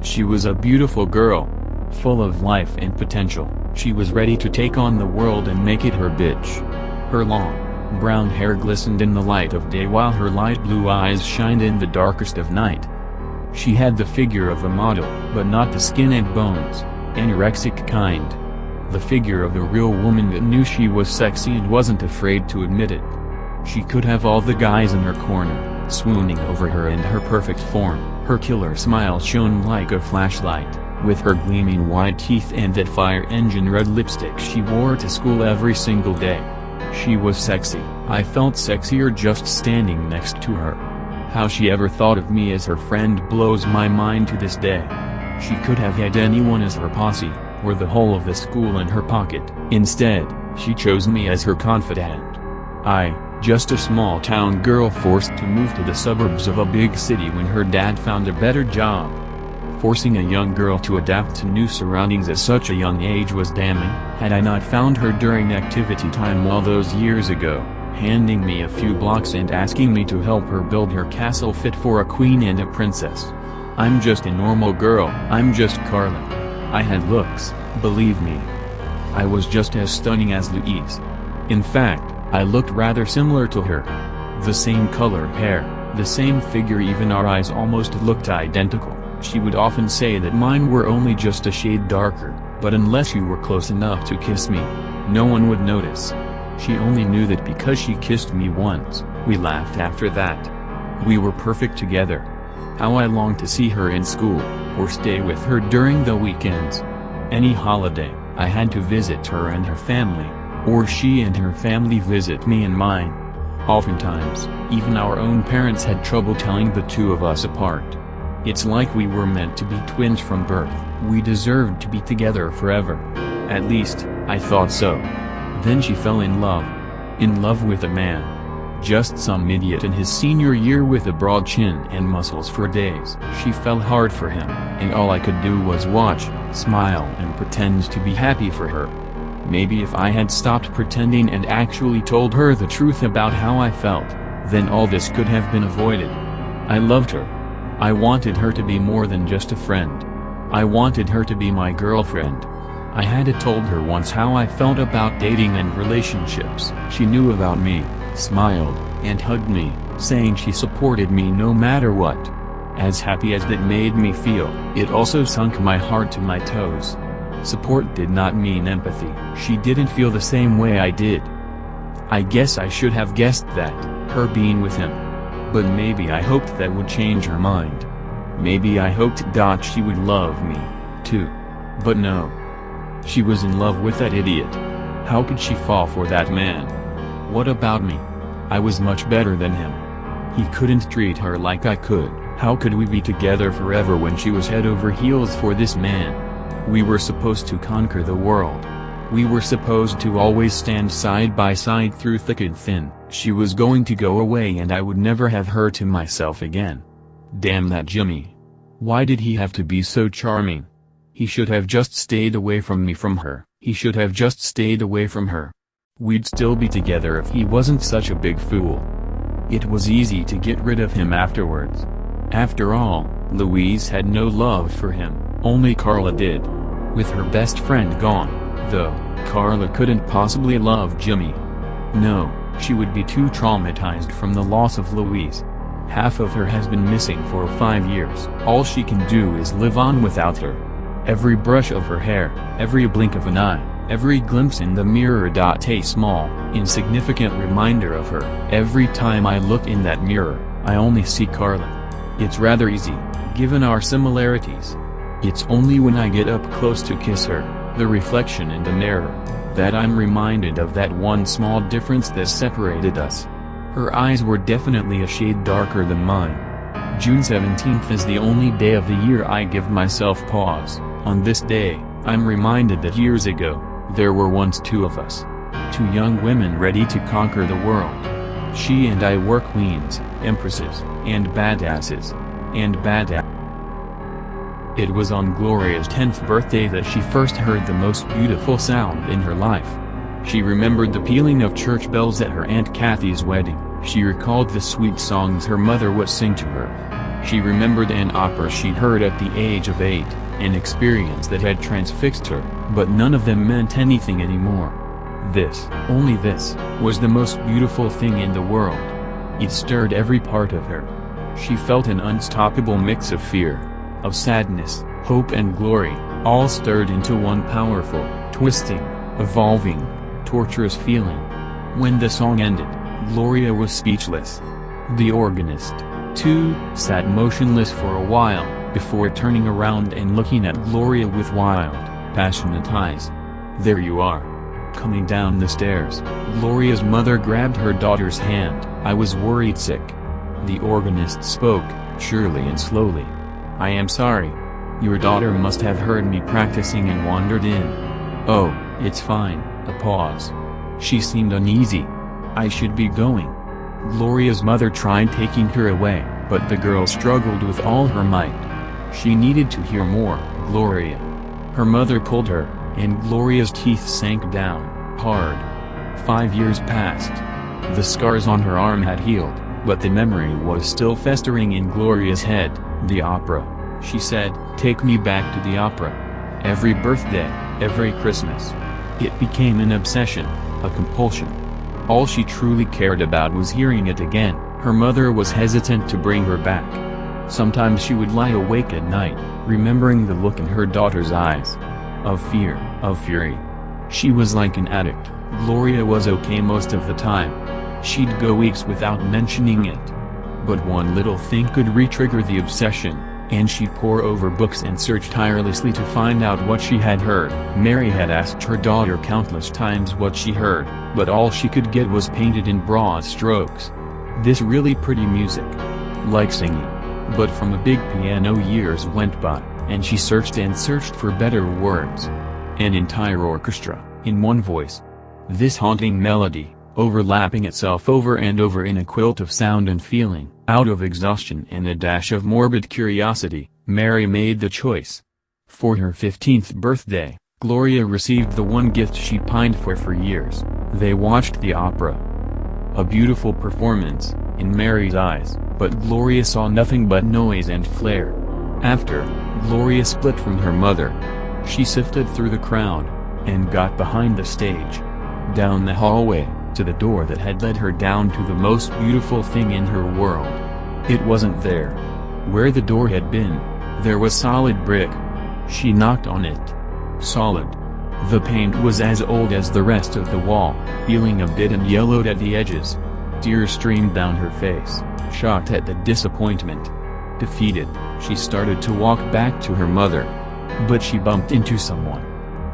She was a beautiful girl, full of life and potential. She was ready to take on the world and make it her bitch. Her long, brown hair glistened in the light of day while her light blue eyes shined in the darkest of night. She had the figure of a model, but not the skin and bones, anorexic kind. The figure of a real woman that knew she was sexy and wasn't afraid to admit it. She could have all the guys in her corner, swooning over her and her perfect form. Her killer smile shone like a flashlight, with her gleaming white teeth and that fire engine red lipstick she wore to school every single day. She was sexy. I felt sexier just standing next to her. How she ever thought of me as her friend blows my mind to this day. She could have had anyone as her posse, or the whole of the school in her pocket. Instead, she chose me as her confidant. Just a small town girl forced to move to the suburbs of a big city when her dad found a better job. Forcing a young girl to adapt to new surroundings at such a young age was damning. Had I not found her during activity time all those years ago, handing me a few blocks and asking me to help her build her castle fit for a queen and a princess. I'm just a normal girl. I'm just Carla. I had looks, believe me. I was just as stunning as Louise. In fact, I looked rather similar to her. The same color hair, the same figure, even our eyes almost looked identical. She would often say that mine were only just a shade darker, but unless you were close enough to kiss me, no one would notice. She only knew that because she kissed me once. We laughed after that. We were perfect together. How I longed to see her in school, or stay with her during the weekends. Any holiday, I had to visit her and her family, or she and her family visit me and mine. Oftentimes, even our own parents had trouble telling the two of us apart. It's like we were meant to be twins from birth. We deserved to be together forever. At least, I thought so. Then she fell in love. In love with a man. Just some idiot in his senior year with a broad chin and muscles for days. She fell hard for him, and all I could do was watch, smile and pretend to be happy for her. Maybe if I had stopped pretending and actually told her the truth about how I felt, then all this could have been avoided. I loved her. I wanted her to be more than just a friend. I wanted her to be my girlfriend. I had told her once how I felt about dating and relationships. She knew about me, smiled, and hugged me, saying she supported me no matter what. As happy as that made me feel, it also sunk my heart to my toes. Support did not mean empathy. She didn't feel the same way I did. I guess I should have guessed that, her being with him. But maybe I hoped that would change her mind. Maybe I hoped she would love me, too. But no. She was in love with that idiot. How could she fall for that man? What about me? I was much better than him. He couldn't treat her like I could. How could we be together forever when she was head over heels for this man? We were supposed to conquer the world. We were supposed to always stand side by side through thick and thin. She was going to go away and I would never have her to myself again. Damn that Jimmy. Why did he have to be so charming? He should have just stayed away from her. He should have just stayed away from her. We'd still be together if he wasn't such a big fool. It was easy to get rid of him afterwards. After all, Louise had no love for him, only Carla did. With her best friend gone, though, Carla couldn't possibly love Jimmy. No, she would be too traumatized from the loss of Louise. Half of her has been missing for 5 years. All she can do is live on without her. Every brush of her hair, every blink of an eye, every glimpse in the mirror. A small, insignificant reminder of her. Every time I look in that mirror, I only see Carla. It's rather easy, given our similarities. It's only when I get up close to kiss her, the reflection in the mirror, that I'm reminded of that one small difference that separated us. Her eyes were definitely a shade darker than mine. June 17th is the only day of the year I give myself pause. On this day, I'm reminded that years ago, there were once two of us. Two young women ready to conquer the world. She and I were queens, empresses, and badasses. It was on Gloria's 10th birthday that she first heard the most beautiful sound in her life. She remembered the pealing of church bells at her Aunt Kathy's wedding. She recalled the sweet songs her mother would sing to her. She remembered an opera she'd heard at the age of 8, an experience that had transfixed her, but none of them meant anything anymore. This, only this, was the most beautiful thing in the world. It stirred every part of her. She felt an unstoppable mix of fear, of sadness, hope and glory, all stirred into one powerful, twisting, evolving, torturous feeling. When the song ended, Gloria was speechless. The organist, too, sat motionless for a while, before turning around and looking at Gloria with wild, passionate eyes. "There you are. Coming down the stairs." Gloria's mother grabbed her daughter's hand. "I was worried sick." The organist spoke, surely and slowly. "I am sorry. Your daughter must have heard me practicing and wandered in." "Oh, it's fine." A pause. She seemed uneasy. "I should be going." Gloria's mother tried taking her away, but the girl struggled with all her might. She needed to hear more. "Gloria." Her mother pulled her, and Gloria's teeth sank down, hard. 5 years passed. The scars on her arm had healed, but the memory was still festering in Gloria's head. "The opera," she said. "Take me back to the opera. Every birthday, every Christmas." It became an obsession, a compulsion. All she truly cared about was hearing it again. Her mother was hesitant to bring her back. Sometimes she would lie awake at night, remembering the look in her daughter's eyes. Of fear, of fury. She was like an addict. Gloria was okay most of the time. She'd go weeks without mentioning it. But one little thing could re-trigger the obsession, and she'd pore over books and search tirelessly to find out what she had heard. Mary had asked her daughter countless times what she heard, but all she could get was painted in broad strokes. This really pretty music. Like singing. But from a big piano years went by, and she searched and searched for better words. An entire orchestra, in one voice. This haunting melody, overlapping itself over and over in a quilt of sound and feeling. Out of exhaustion and a dash of morbid curiosity, Mary made the choice. For her 15th birthday, Gloria received the one gift she pined for years. They watched the opera. A beautiful performance, in Mary's eyes, but Gloria saw nothing but noise and flare. After, Gloria split from her mother. She sifted through the crowd, and got behind the stage. Down the hallway, to the door that had led her down to the most beautiful thing in her world. It wasn't there. Where the door had been, there was solid brick. She knocked on it. Solid. The paint was as old as the rest of the wall, peeling a bit and yellowed at the edges. Tears streamed down her face, shocked at the disappointment. Defeated, she started to walk back to her mother. But she bumped into someone.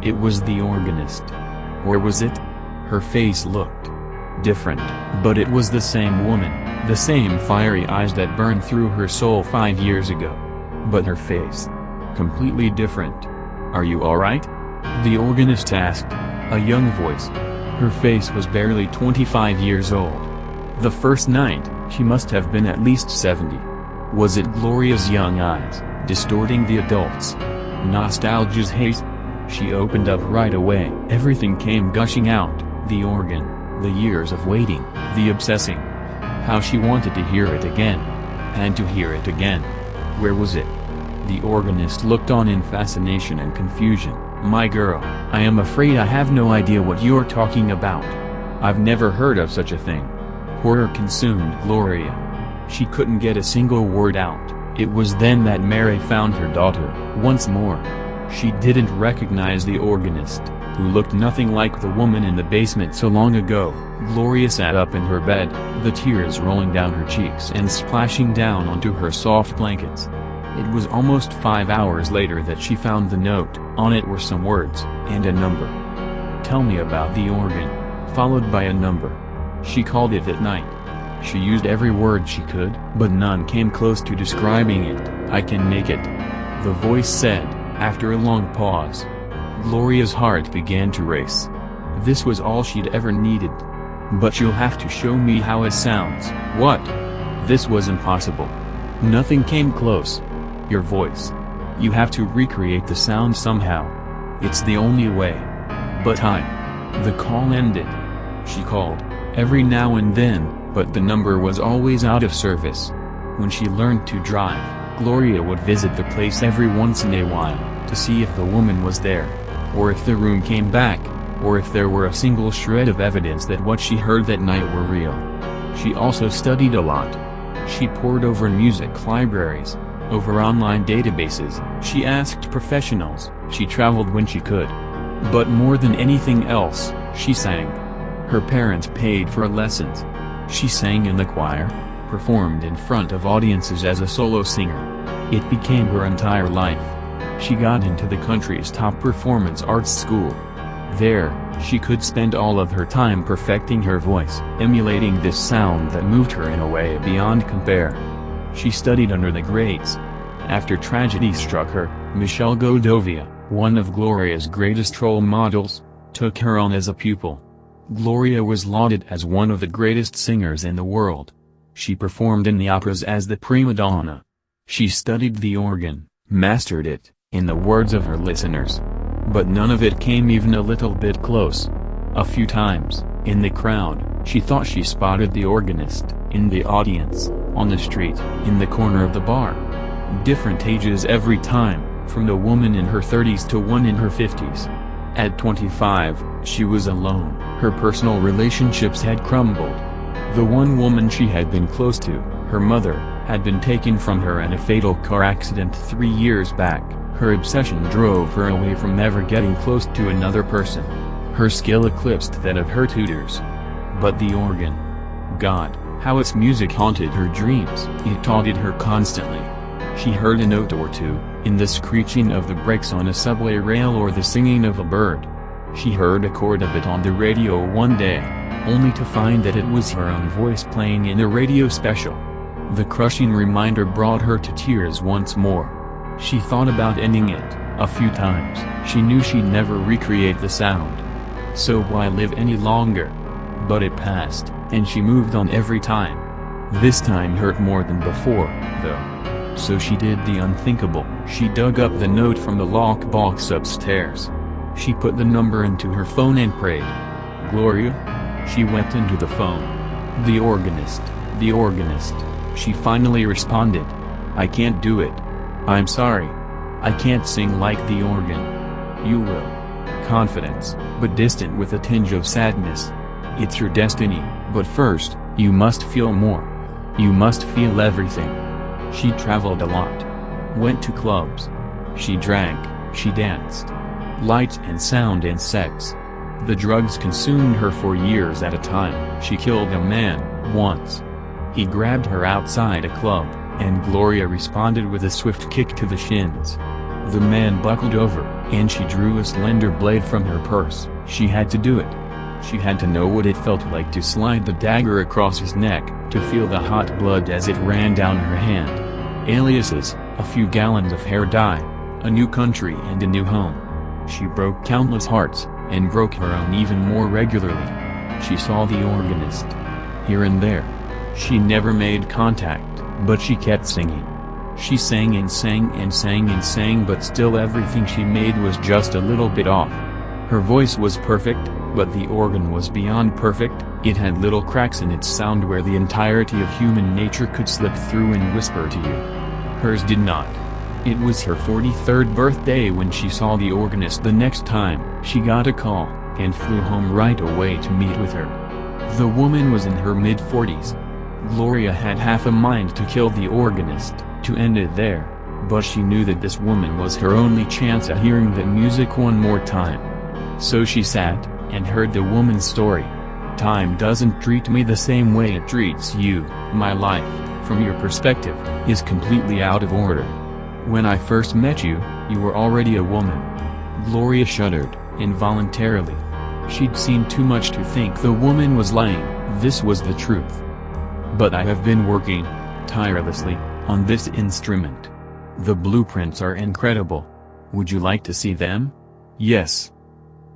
It was the organist. Or was it? Her face looked different, but it was the same woman, the same fiery eyes that burned through her soul 5 years ago. But her face. Completely different. "Are you alright?" the organist asked, a young voice. Her face was barely 25 years old. The first night, she must have been at least 70. Was it Gloria's young eyes, distorting the adults? Nostalgia's haze? She opened up right away. Everything came gushing out, the organ, the years of waiting, the obsessing. How she wanted to hear it again. And to hear it again. Where was it? The organist looked on in fascination and confusion. "My girl, I am afraid I have no idea what you're talking about. I've never heard of such a thing." Horror consumed Gloria. She couldn't get a single word out. It was then that Mary found her daughter, once more. She didn't recognize the organist, who looked nothing like the woman in the basement so long ago. Gloria sat up in her bed, the tears rolling down her cheeks and splashing down onto her soft blankets. It was almost 5 hours later that she found the note. On it were some words, and a number. "Tell me about the organ," followed by a number. She called it at night. She used every word she could, but none came close to describing it. "I can make it," the voice said, after a long pause. Gloria's heart began to race. This was all she'd ever needed. "But you'll have to show me how it sounds." "What?" This was impossible. Nothing came close. "Your voice. You have to recreate the sound somehow. It's the only way." "But The call ended. She called, every now and then, but the number was always out of service. When she learned to drive, Gloria would visit the place every once in a while, to see if the woman was there. Or if the room came back, or if there were a single shred of evidence that what she heard that night were real. She also studied a lot. She pored over music libraries, over online databases, she asked professionals, she traveled when she could. But more than anything else, she sang. Her parents paid for lessons. She sang in the choir, performed in front of audiences as a solo singer. It became her entire life. She got into the country's top performance arts school. There, she could spend all of her time perfecting her voice, emulating this sound that moved her in a way beyond compare. She studied under the greats. After tragedy struck her, Michelle Godovia, one of Gloria's greatest role models, took her on as a pupil. Gloria was lauded as one of the greatest singers in the world. She performed in the operas as the prima donna. She studied the organ, mastered it, in the words of her listeners. But none of it came even a little bit close. A few times, in the crowd, she thought she spotted the organist, in the audience, on the street, in the corner of the bar. Different ages every time, from the woman in her 30s to one in her 50s. At 25, she was alone. Her personal relationships had crumbled. The one woman she had been close to, her mother, had been taken from her in a fatal car accident 3 years back. Her obsession drove her away from ever getting close to another person. Her skill eclipsed that of her tutors. But the organ. God, how its music haunted her dreams. It taunted her constantly. She heard a note or two, in the screeching of the brakes on a subway rail or the singing of a bird. She heard a chord of it on the radio one day, only to find that it was her own voice playing in a radio special. The crushing reminder brought her to tears once more. She thought about ending it a few times. She knew she'd never recreate the sound. So why live any longer? But it passed, and she moved on every time. This time hurt more than before, though. So she did the unthinkable. She dug up the note from the lockbox upstairs. She put the number into her phone and prayed. Gloria? She went into the phone. The organist, the organist. She finally responded. I can't do it. I'm sorry. I can't sing like the organ. You will. Confidence, but distant with a tinge of sadness. It's your destiny, but first, you must feel more. You must feel everything. She traveled a lot. Went to clubs. She drank, she danced. Lights and sound and sex. The drugs consumed her for years at a time. She killed a man, once. He grabbed her outside a club, and Gloria responded with a swift kick to the shins. The man buckled over, and she drew a slender blade from her purse. She had to do it. She had to know what it felt like to slide the dagger across his neck, to feel the hot blood as it ran down her hand. Aliases, a few gallons of hair dye, a new country and a new home. She broke countless hearts, and broke her own even more regularly. She saw the organist. Here and there. She never made contact, but she kept singing. She sang and sang and sang and sang, but still everything she made was just a little bit off. Her voice was perfect, but the organ was beyond perfect. It had little cracks in its sound where the entirety of human nature could slip through and whisper to you. Hers did not. It was her 43rd birthday when she saw the organist the next time. She got a call, and flew home right away to meet with her. The woman was in her mid-40s. Gloria had half a mind to kill the organist, to end it there, but she knew that this woman was her only chance at hearing the music one more time. So she sat, and heard the woman's story. Time doesn't treat me the same way it treats you. My life, from your perspective, is completely out of order. When I first met you, you were already a woman. Gloria shuddered, involuntarily. She'd seen too much to think the woman was lying. This was the truth. But I have been working, tirelessly, on this instrument. The blueprints are incredible. Would you like to see them? Yes.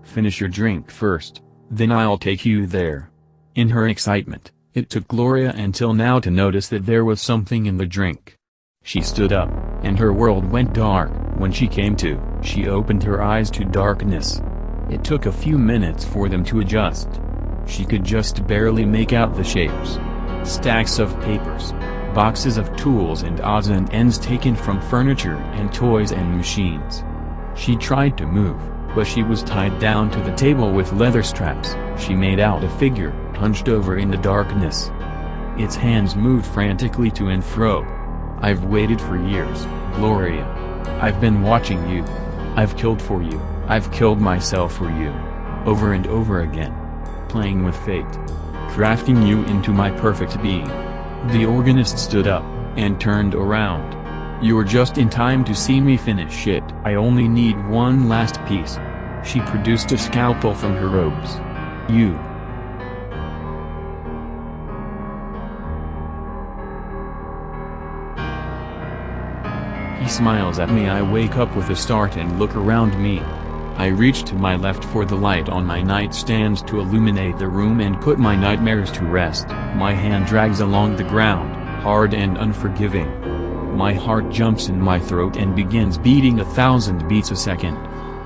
Finish your drink first, then I'll take you there. In her excitement, it took Gloria until now to notice that there was something in the drink. She stood up, and her world went dark. When she came to, she opened her eyes to darkness. It took a few minutes for them to adjust. She could just barely make out the shapes. Stacks of papers, boxes of tools and odds and ends taken from furniture and toys and machines. She tried to move, but she was tied down to the table with leather straps. She made out a figure, hunched over in the darkness. Its hands moved frantically to and fro. I've waited for years, Gloria. I've been watching you. I've killed for you. I've killed myself for you. Over and over again. Playing with fate. Crafting you into my perfect being. The organist stood up, and turned around. You're just in time to see me finish it. I only need one last piece. She produced a scalpel from her robes. You. He smiles at me. I wake up with a start and look around me. I reach to my left for the light on my nightstand to illuminate the room and put my nightmares to rest. My hand drags along the ground, hard and unforgiving. My heart jumps in my throat and begins beating 1,000 beats a second.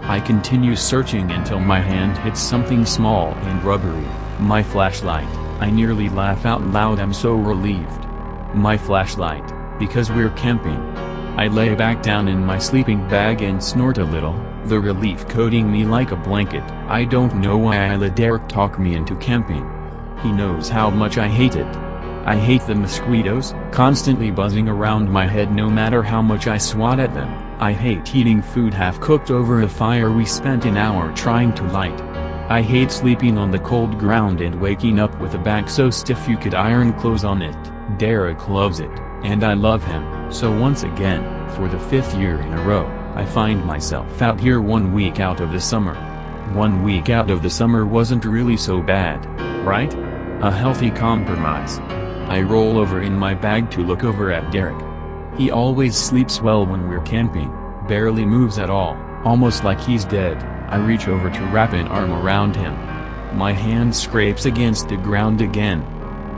I continue searching until my hand hits something small and rubbery. My flashlight. I nearly laugh out loud. I'm so relieved. My flashlight, because we're camping. I lay back down in my sleeping bag and snort a little, the relief coating me like a blanket. I don't know why I let Derek talk me into camping. He knows how much I hate it. I hate the mosquitoes, constantly buzzing around my head no matter how much I swat at them. I hate eating food half-cooked over a fire we spent an hour trying to light. I hate sleeping on the cold ground and waking up with a back so stiff you could iron clothes on it. Derek loves it, and I love him. So once again, for the 5th year in a row, I find myself out here 1 week out of the summer. 1 week out of the summer wasn't really so bad, right? A healthy compromise. I roll over in my bag to look over at Derek. He always sleeps well when we're camping, barely moves at all, almost like he's dead. I reach over to wrap an arm around him. My hand scrapes against the ground again.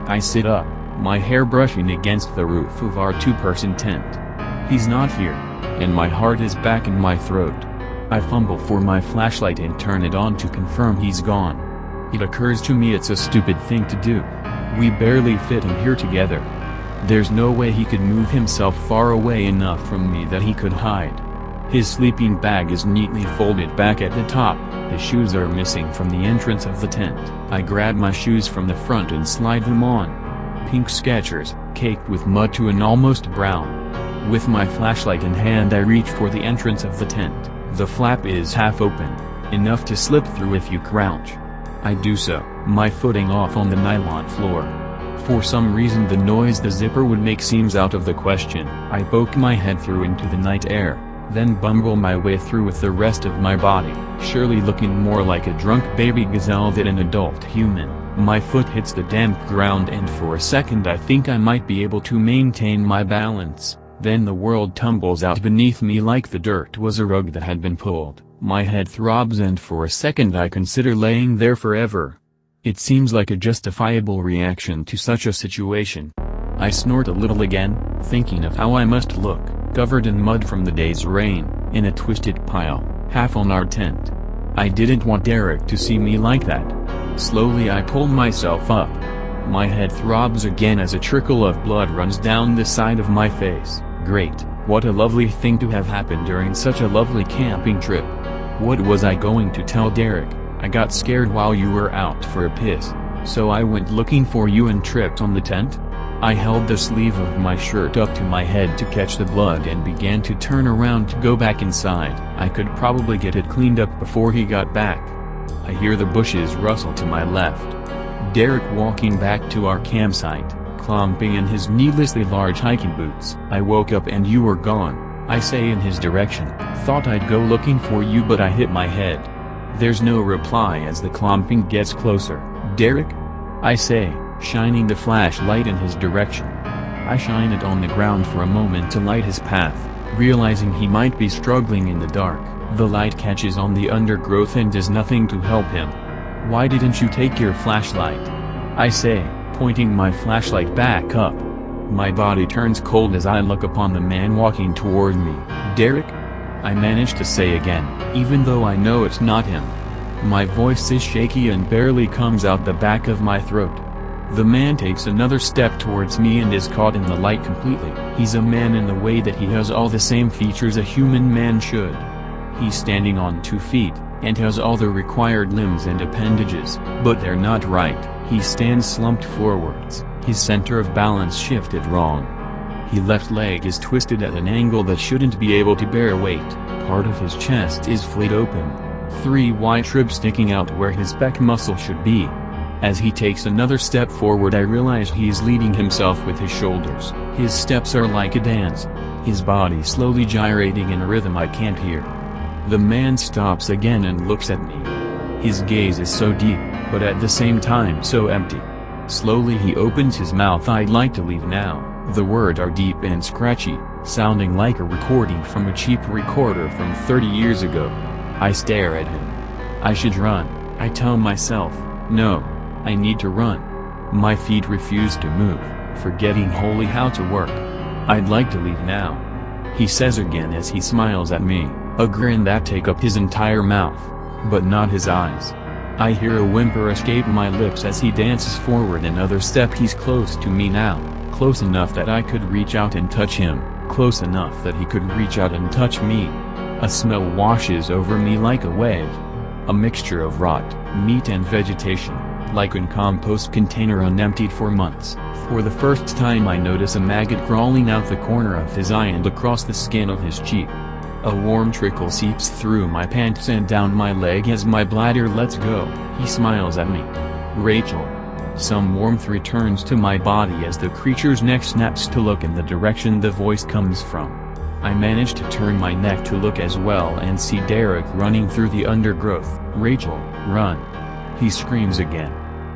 I sit up, my hair brushing against the roof of our two-person tent. He's not here, and my heart is back in my throat. I fumble for my flashlight and turn it on to confirm he's gone. It occurs to me it's a stupid thing to do. We barely fit in here together. There's no way he could move himself far away enough from me that he could hide. His sleeping bag is neatly folded back at the top, his shoes are missing from the entrance of the tent. I grab my shoes from the front and slide them on. Pink Skechers, caked with mud to an almost brown. With my flashlight in hand I reach for the entrance of the tent. The flap is half open, enough to slip through if you crouch. I do so, my footing off on the nylon floor. For some reason the noise the zipper would make seems out of the question. I poke my head through into the night air, then bumble my way through with the rest of my body, surely looking more like a drunk baby gazelle than an adult human. My foot hits the damp ground and for a second I think I might be able to maintain my balance. Then the world tumbles out beneath me like the dirt was a rug that had been pulled. My head throbs and for a second I consider laying there forever. It seems like a justifiable reaction to such a situation. I snort a little again, thinking of how I must look, covered in mud from the day's rain, in a twisted pile, half on our tent. I didn't want Derek to see me like that. Slowly I pull myself up. My head throbs again as a trickle of blood runs down the side of my face. Great, what a lovely thing to have happened during such a lovely camping trip. What was I going to tell Derek? I got scared while you were out for a piss, so I went looking for you and tripped on the tent? I held the sleeve of my shirt up to my head to catch the blood and began to turn around to go back inside. I could probably get it cleaned up before he got back. I hear the bushes rustle to my left. Derek walking back to our campsite, clomping in his needlessly large hiking boots. I woke up and you were gone, I say in his direction. Thought I'd go looking for you but I hit my head. There's no reply as the clomping gets closer. Derek? I say, shining the flashlight in his direction. I shine it on the ground for a moment to light his path, realizing he might be struggling in the dark. The light catches on the undergrowth and does nothing to help him. Why didn't you take your flashlight? I say, pointing my flashlight back up. My body turns cold as I look upon the man walking toward me. Derek? I manage to say again, even though I know it's not him. My voice is shaky and barely comes out the back of my throat. The man takes another step towards me and is caught in the light completely. He's a man in the way that he has all the same features a human man should. He's standing on 2 feet, and has all the required limbs and appendages, but they're not right. He stands slumped forwards, his center of balance shifted wrong. His left leg is twisted at an angle that shouldn't be able to bear weight, part of his chest is flayed open, 3 white ribs sticking out where his pec muscle should be. As he takes another step forward I realize he's leading himself with his shoulders. His steps are like a dance, his body slowly gyrating in a rhythm I can't hear. The man stops again and looks at me. His gaze is so deep, but at the same time so empty. Slowly he opens his mouth. I'd like to leave now. The words are deep and scratchy, sounding like a recording from a cheap recorder from 30 years ago. I stare at him. I should run, I tell myself. No, I need to run. My feet refuse to move, forgetting wholly how to work. I'd like to leave now, he says again as he smiles at me, a grin that takes up his entire mouth, but not his eyes. I hear a whimper escape my lips as he dances forward another step. He's close to me now, close enough that I could reach out and touch him, close enough that he could reach out and touch me. A smell washes over me like a wave. A mixture of rot, meat and vegetation, like a compost container unemptied for months. For the first time I notice a maggot crawling out the corner of his eye and across the skin of his cheek. A warm trickle seeps through my pants and down my leg as my bladder lets go. He smiles at me. Rachel. Some warmth returns to my body as the creature's neck snaps to look in the direction the voice comes from. I managed to turn my neck to look as well and see Derek running through the undergrowth. "Rachel, run!" he screams again.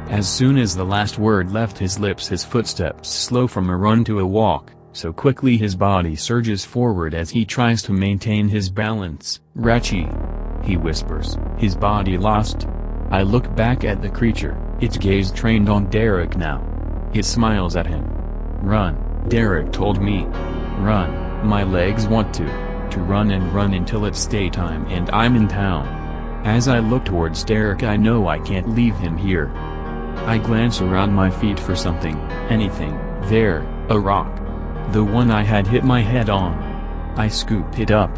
As soon as the last word left his lips, his footsteps slow from a run to a walk, so quickly his body surges forward as he tries to maintain his balance. "Rachi!" he whispers, his body lost. I look back at the creature, its gaze trained on Derek now. It smiles at him. "Run," Derek told me. "Run, my legs want to run and run until it's daytime and I'm in town." As I look towards Derek, I know I can't leave him here. I glance around my feet for something, anything. There, a rock. The one I had hit my head on. I scoop it up.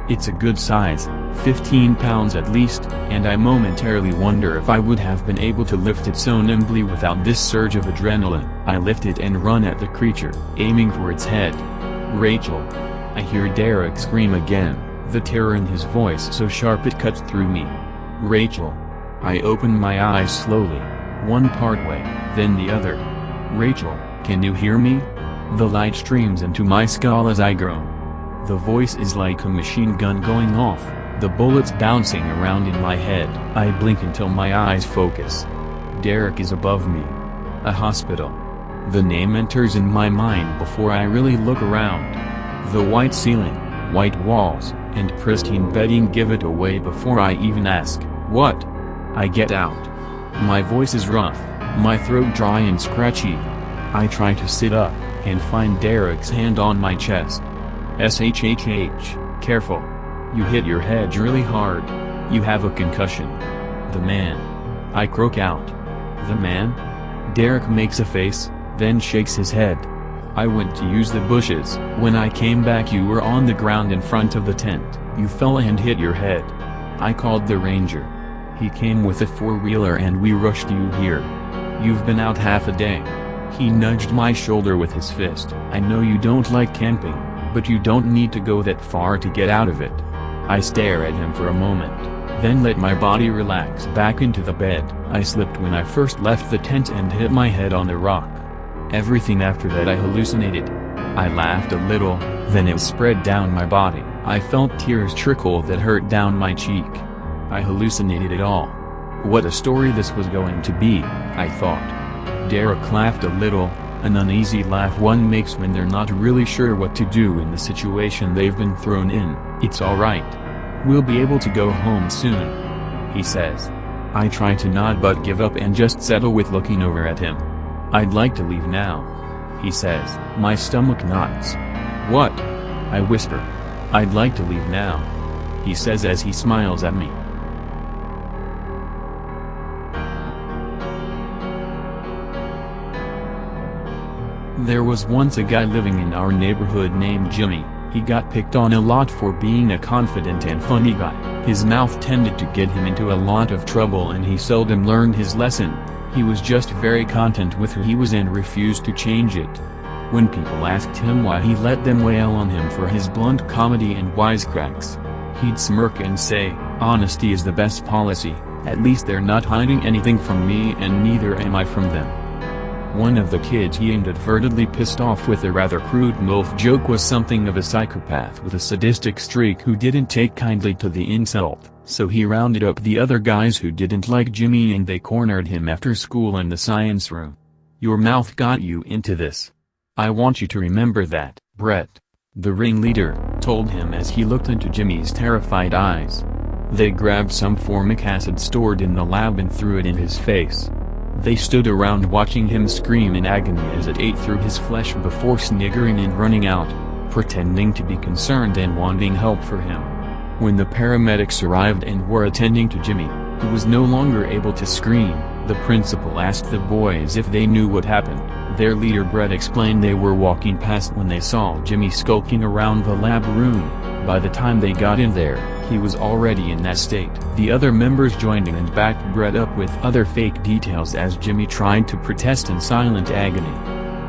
It's a good size, 15 pounds at least, and I momentarily wonder if I would have been able to lift it so nimbly without this surge of adrenaline. I lift it and run at the creature, aiming for its head. "Rachel!" I hear Derek scream again, the terror in his voice so sharp it cuts through me. "Rachel!" I open my eyes slowly, one part way, then the other. "Rachel, can you hear me?" The light streams into my skull as I groan. The voice is like a machine gun going off, the bullets bouncing around in my head. I blink until my eyes focus. Derek is above me. A hospital. The name enters in my mind before I really look around. The white ceiling, white walls, and pristine bedding give it away before I even ask, "What?" I get out. My voice is rough, my throat dry and scratchy. I try to sit up, and find Derek's hand on my chest. "Shhh, careful. You hit your head really hard. You have a concussion." "The man." I croak out. "The man?" Derek makes a face, then shakes his head. "I went to use the bushes. When I came back you were on the ground in front of the tent. You fell and hit your head. I called the ranger. He came with a four-wheeler and we rushed you here. You've been out half a day." He nudged my shoulder with his fist. "I know you don't like camping, but you don't need to go that far to get out of it." I stare at him for a moment, then let my body relax back into the bed. I slipped when I first left the tent and hit my head on the rock. Everything after that I hallucinated. I laughed a little, then it spread down my body. I felt tears trickle that hurt down my cheek. I hallucinated it all. What a story this was going to be, I thought. Derek laughed a little, an uneasy laugh one makes when they're not really sure what to do in the situation they've been thrown in. "It's alright. We'll be able to go home soon," he says. I try to nod but give up and just settle with looking over at him. "I'd like to leave now," he says. My stomach knots. "What?" I whisper. "I'd like to leave now," he says as he smiles at me. There was once a guy living in our neighborhood named Jimmy. He got picked on a lot for being a confident and funny guy. His mouth tended to get him into a lot of trouble and he seldom learned his lesson. He was just very content with who he was and refused to change it. When people asked him why he let them wail on him for his blunt comedy and wisecracks, he'd smirk and say, "Honesty is the best policy, at least they're not hiding anything from me and neither am I from them." One of the kids he inadvertently pissed off with a rather crude MILF joke was something of a psychopath with a sadistic streak who didn't take kindly to the insult, so he rounded up the other guys who didn't like Jimmy and they cornered him after school in the science room. "Your mouth got you into this. I want you to remember that, Brett," the ringleader told him as he looked into Jimmy's terrified eyes. They grabbed some formic acid stored in the lab and threw it in his face. They stood around watching him scream in agony as it ate through his flesh before sniggering and running out, pretending to be concerned and wanting help for him. When the paramedics arrived and were attending to Jimmy, who was no longer able to scream, the principal asked the boys if they knew what happened. Their leader Brett explained they were walking past when they saw Jimmy skulking around the lab room. By the time they got in there, he was already in that state. The other members joined in and backed Brett up with other fake details as Jimmy tried to protest in silent agony.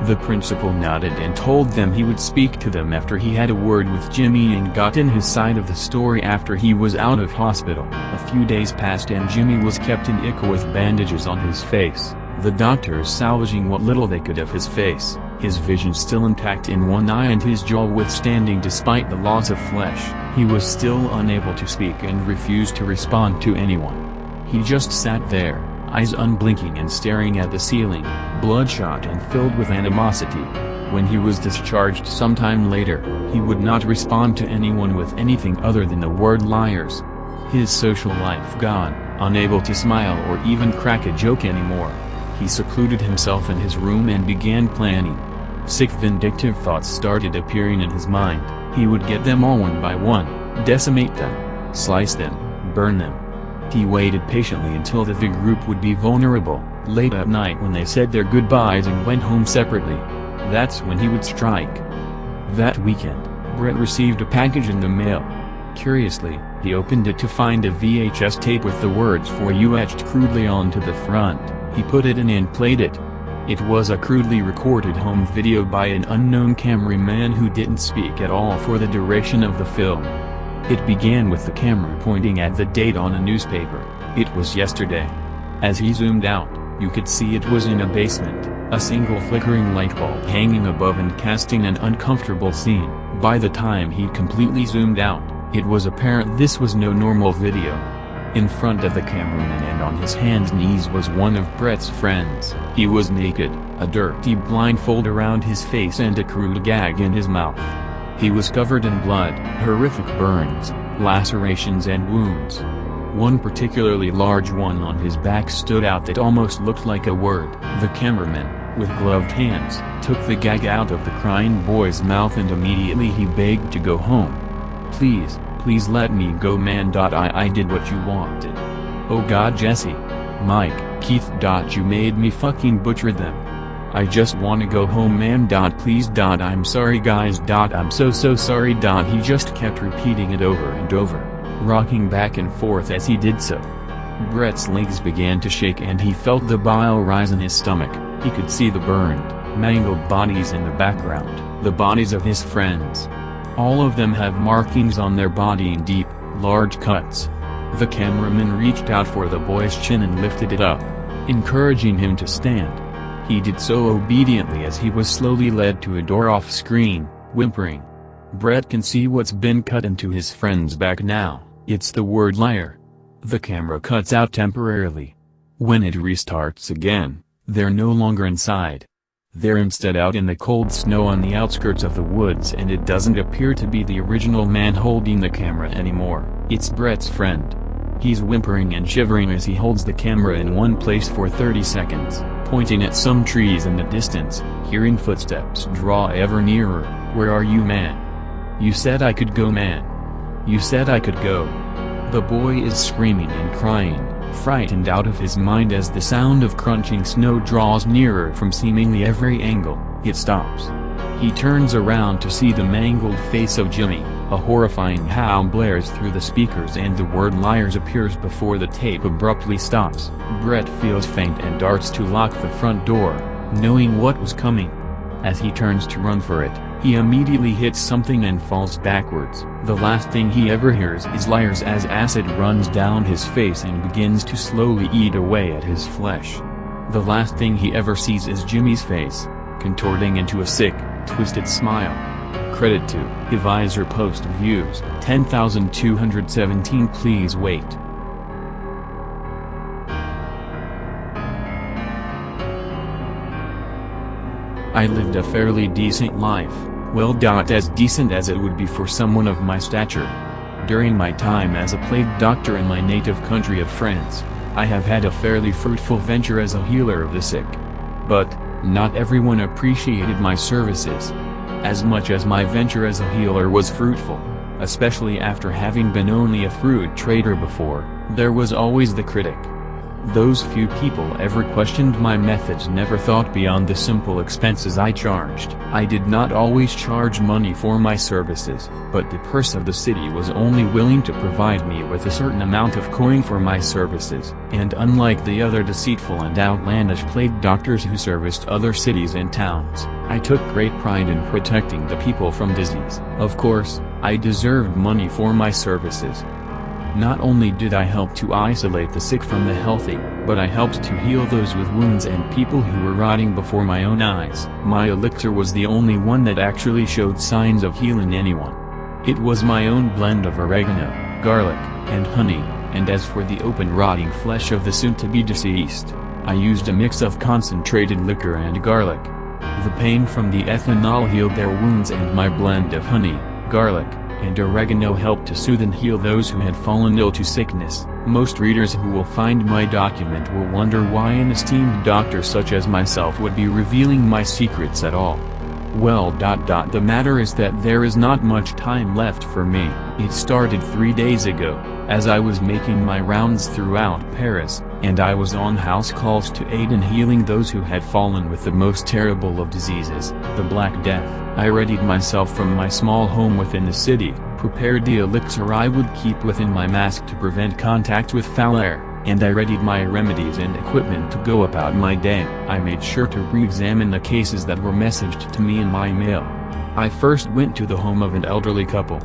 The principal nodded and told them he would speak to them after he had a word with Jimmy and got in his side of the story after he was out of hospital. A few days passed and Jimmy was kept in ICU with bandages on his face. The doctors salvaging what little they could of his face, his vision still intact in one eye and his jaw withstanding despite the loss of flesh. He was still unable to speak and refused to respond to anyone. He just sat there, eyes unblinking and staring at the ceiling, bloodshot and filled with animosity. When he was discharged sometime later, he would not respond to anyone with anything other than the word liars. His social life gone, unable to smile or even crack a joke anymore. He secluded himself in his room and began planning. Sick vindictive thoughts started appearing in his mind. He would get them all one by one, decimate them, slice them, burn them. He waited patiently until the group would be vulnerable, late at night when they said their goodbyes and went home separately. That's when he would strike. That weekend, Brett received a package in the mail. Curiously, he opened it to find a VHS tape with the words "For You" etched crudely onto the front. He put it in and played it. It was a crudely recorded home video by an unknown cameraman who didn't speak at all for the duration of the film. It began with the camera pointing at the date on a newspaper. It was yesterday. As he zoomed out, you could see it was in a basement, a single flickering light bulb hanging above and casting an uncomfortable scene. By the time he'd completely zoomed out, it was apparent this was no normal video. In front of the cameraman and on his hands and knees was one of Brett's friends. He was naked, a dirty blindfold around his face and a crude gag in his mouth. He was covered in blood, horrific burns, lacerations and wounds. One particularly large one on his back stood out that almost looked like a word. The cameraman, with gloved hands, took the gag out of the crying boy's mouth and immediately he begged to go home. Please let me go, man. I did what you wanted. Oh God, Jesse. Mike, Keith. You made me fucking butcher them. I just wanna go home, man. Please. I'm sorry guys. I'm so sorry. He just kept repeating it over and over, rocking back and forth as he did so. Brett's legs began to shake and he felt the bile rise in his stomach. He could see the burned, mangled bodies in the background, the bodies of his friends. All of them have markings on their body and deep, large cuts. The cameraman reached out for the boy's chin and lifted it up, encouraging him to stand. He did so obediently as he was slowly led to a door off-screen, whimpering. Brett can see what's been cut into his friend's back now. It's the word liar. The camera cuts out temporarily. When it restarts again, they're no longer inside. They're instead out in the cold snow on the outskirts of the woods, and it doesn't appear to be the original man holding the camera anymore. It's Brett's friend. He's whimpering and shivering as he holds the camera in one place for 30 seconds, pointing at some trees in the distance, hearing footsteps draw ever nearer. Where are you, man? You said I could go, man. You said I could go. The boy is screaming and crying, frightened out of his mind as the sound of crunching snow draws nearer from seemingly every angle. It stops. He turns around to see the mangled face of Jimmy. A horrifying howl blares through the speakers and the word liars appears before the tape abruptly stops. Brett feels faint and darts to lock the front door, knowing what was coming. As he turns to run for it, he immediately hits something and falls backwards. The last thing he ever hears is liars as acid runs down his face and begins to slowly eat away at his flesh. The last thing he ever sees is Jimmy's face, contorting into a sick, twisted smile. Credit to Advisor Post Views 10,217. Please wait. I lived a fairly decent life, well, as decent as it would be for someone of my stature. During my time as a plague doctor in my native country of France, I have had a fairly fruitful venture as a healer of the sick. But, not everyone appreciated my services. As much as my venture as a healer was fruitful, especially after having been only a fruit trader before, there was always the critic. Those few people ever questioned my methods never thought beyond the simple expenses I charged. I did not always charge money for my services, but the purse of the city was only willing to provide me with a certain amount of coin for my services. And unlike the other deceitful and outlandish plague doctors who serviced other cities and towns, I took great pride in protecting the people from disease. Of course, I deserved money for my services. Not only did I help to isolate the sick from the healthy, but I helped to heal those with wounds and people who were rotting before my own eyes. My elixir was the only one that actually showed signs of healing anyone. It was my own blend of oregano, garlic, and honey, and as for the open rotting flesh of the soon-to-be deceased, I used a mix of concentrated liquor and garlic. The pain from the ethanol healed their wounds, and my blend of honey, garlic, and oregano helped to soothe and heal those who had fallen ill to sickness. Most readers who will find my document will wonder why an esteemed doctor such as myself would be revealing my secrets at all. Well, the matter is that there is not much time left for me. It started 3 days ago, as I was making my rounds throughout Paris, and I was on house calls to aid in healing those who had fallen with the most terrible of diseases, the Black Death. I readied myself from my small home within the city, prepared the elixir I would keep within my mask to prevent contact with foul air, and I readied my remedies and equipment to go about my day. I made sure to re-examine the cases that were messaged to me in my mail. I first went to the home of an elderly couple.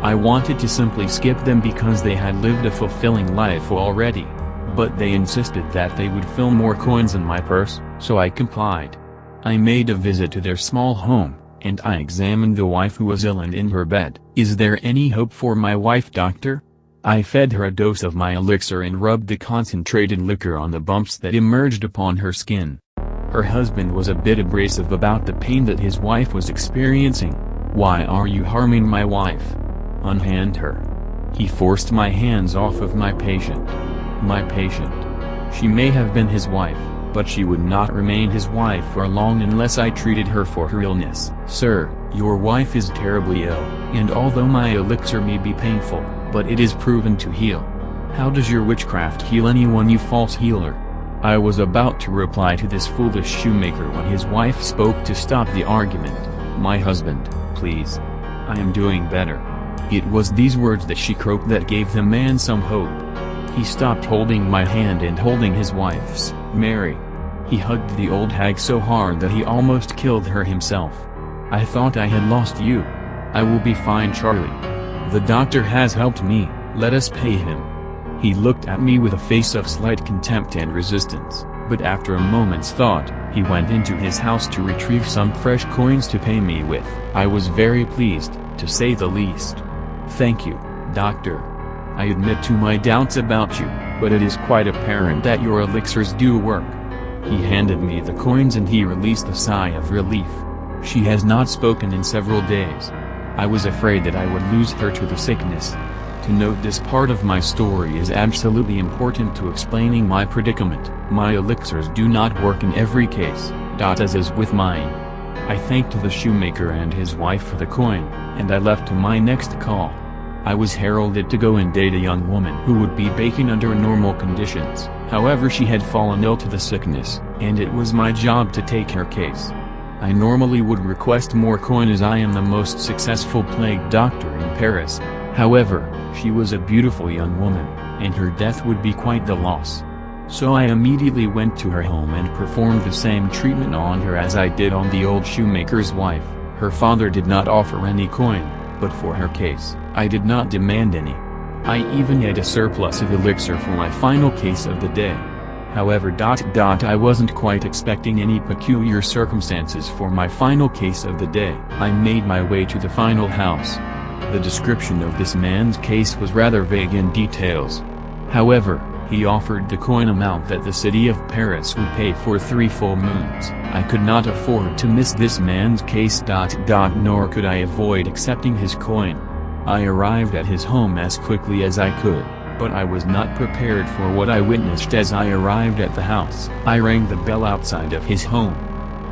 I wanted to simply skip them because they had lived a fulfilling life already. But they insisted that they would fill more coins in my purse, so I complied. I made a visit to their small home, and I examined the wife who was ill and in her bed. "Is there any hope for my wife, doctor?" I fed her a dose of my elixir and rubbed the concentrated liquor on the bumps that emerged upon her skin. Her husband was a bit abrasive about the pain that his wife was experiencing. "Why are you harming my wife? Unhand her." He forced my hands off of my patient. My patient. She may have been his wife, but she would not remain his wife for long unless I treated her for her illness. "Sir, your wife is terribly ill, and although my elixir may be painful, but it is proven to heal. How does your witchcraft heal anyone, you false healer?" I was about to reply to this foolish shoemaker when his wife spoke to stop the argument. "My husband, please. I am doing better." It was these words that she croaked that gave the man some hope. He stopped holding my hand and holding his wife's, Mary. He hugged the old hag so hard that he almost killed her himself. "I thought I had lost you. I will be fine, Charlie. The doctor has helped me, let us pay him." He looked at me with a face of slight contempt and resistance, but after a moment's thought, he went into his house to retrieve some fresh coins to pay me with. I was very pleased, to say the least. "Thank you, doctor. I admit to my doubts about you, but it is quite apparent that your elixirs do work." He handed me the coins and he released a sigh of relief. She has not spoken in several days. I was afraid that I would lose her to the sickness. To note this part of my story is absolutely important to explaining my predicament. My elixirs do not work in every case, as is with mine. I thanked the shoemaker and his wife for the coin, and I left to my next call. I was heralded to go and date a young woman who would be baking under normal conditions. However, she had fallen ill to the sickness, and it was my job to take her case. I normally would request more coin as I am the most successful plague doctor in Paris. However, she was a beautiful young woman, and her death would be quite the loss. So I immediately went to her home and performed the same treatment on her as I did on the old shoemaker's wife. Her father did not offer any coin, but for her case, I did not demand any. I even had a surplus of elixir for my final case of the day. However, I wasn't quite expecting any peculiar circumstances for my final case of the day. I made my way to the final house. The description of this man's case was rather vague in details. However, he offered the coin amount that the city of Paris would pay for 3 full moons. I could not afford to miss this man's case. Nor could I avoid accepting his coin. I arrived at his home as quickly as I could, but I was not prepared for what I witnessed as I arrived at the house. I rang the bell outside of his home.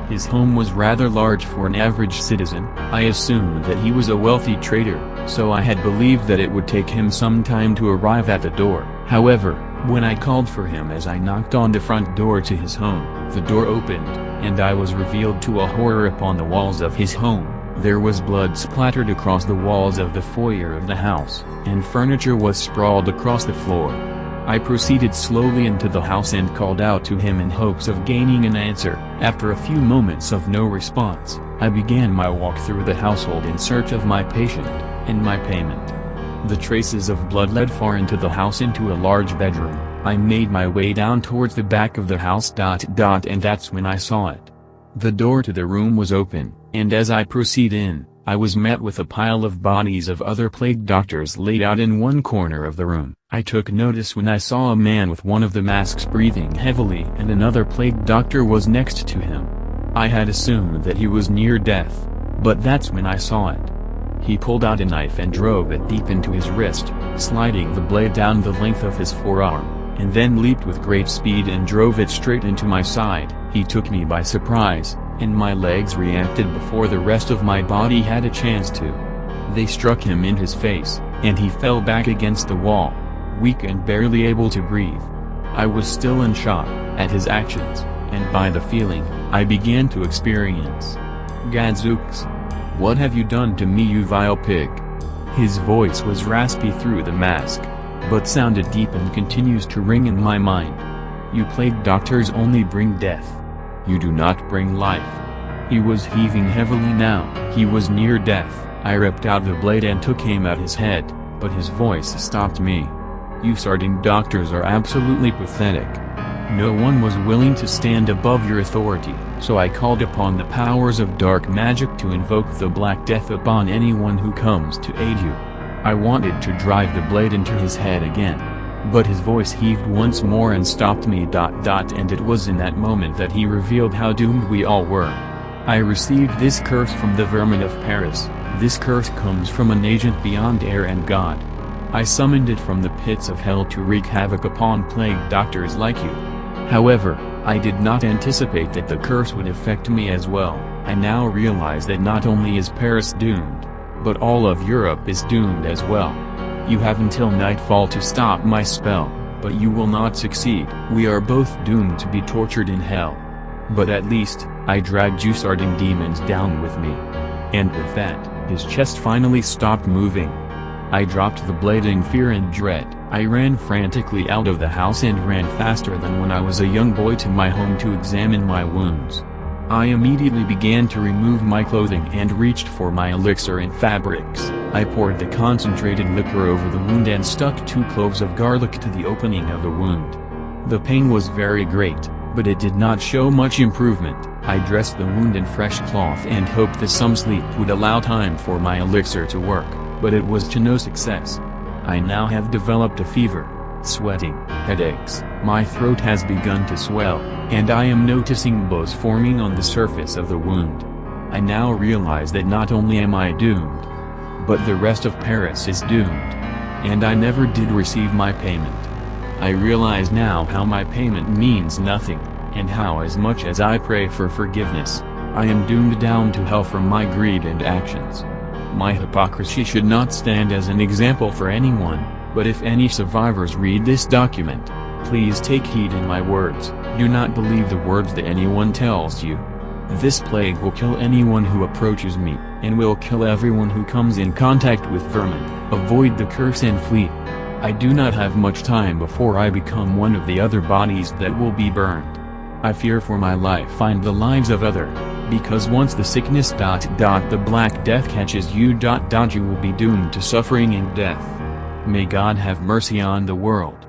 His home was rather large for an average citizen. I assumed that he was a wealthy trader, so I had believed that it would take him some time to arrive at the door. However, when I called for him as I knocked on the front door to his home, the door opened, and I was revealed to a horror upon the walls of his home. There was blood splattered across the walls of the foyer of the house, and furniture was sprawled across the floor. I proceeded slowly into the house and called out to him in hopes of gaining an answer. After a few moments of no response, I began my walk through the household in search of my patient, and my payment. The traces of blood led far into the house into a large bedroom. I made my way down towards the back of the house. And that's when I saw it. The door to the room was open, and as I proceed in, I was met with a pile of bodies of other plague doctors laid out in one corner of the room. I took notice when I saw a man with one of the masks breathing heavily and another plague doctor was next to him. I had assumed that he was near death, but that's when I saw it. He pulled out a knife and drove it deep into his wrist, sliding the blade down the length of his forearm, and then leaped with great speed and drove it straight into my side. He took me by surprise, and my legs reacted before the rest of my body had a chance to. They struck him in his face, and he fell back against the wall, weak and barely able to breathe. I was still in shock at his actions, and by the feeling I began to experience. Gadzooks! What have you done to me, you vile pig? His voice was raspy through the mask, but sounded deep and continues to ring in my mind. You plague doctors only bring death. You do not bring life. He was heaving heavily now. He was near death. I ripped out the blade and took aim at his head, but his voice stopped me. You sardine doctors are absolutely pathetic. No one was willing to stand above your authority, so I called upon the powers of dark magic to invoke the Black Death upon anyone who comes to aid you. I wanted to drive the blade into his head again, but his voice heaved once more and stopped me. And it was in that moment that he revealed how doomed we all were. I received this curse from the vermin of Paris. This curse comes from an agent beyond air and God. I summoned it from the pits of hell to wreak havoc upon plague doctors like you. However, I did not anticipate that the curse would affect me as well. I now realize that not only is Paris doomed, but all of Europe is doomed as well. You have until nightfall to stop my spell, but you will not succeed. We are both doomed to be tortured in hell. But at least, I dragged you sardine demons down with me. And with that, his chest finally stopped moving. I dropped the blade in fear and dread. I ran frantically out of the house and ran faster than when I was a young boy to my home to examine my wounds. I immediately began to remove my clothing and reached for my elixir and fabrics. I poured the concentrated liquor over the wound and stuck 2 cloves of garlic to the opening of the wound. The pain was very great, but it did not show much improvement. I dressed the wound in fresh cloth and hoped that some sleep would allow time for my elixir to work, but it was to no success. I now have developed a fever, sweating, headaches, my throat has begun to swell, and I am noticing bows forming on the surface of the wound. I now realize that not only am I doomed, but the rest of Paris is doomed. And I never did receive my payment. I realize now how my payment means nothing, and how as much as I pray for forgiveness, I am doomed down to hell for my greed and actions. My hypocrisy should not stand as an example for anyone, but if any survivors read this document, please take heed in my words. Do not believe the words that anyone tells you. This plague will kill anyone who approaches me, and will kill everyone who comes in contact with vermin. Avoid the curse and flee. I do not have much time before I become one of the other bodies that will be burned. I fear for my life and the lives of other, because once the sickness the Black Death catches you you will be doomed to suffering and death. May God have mercy on the world.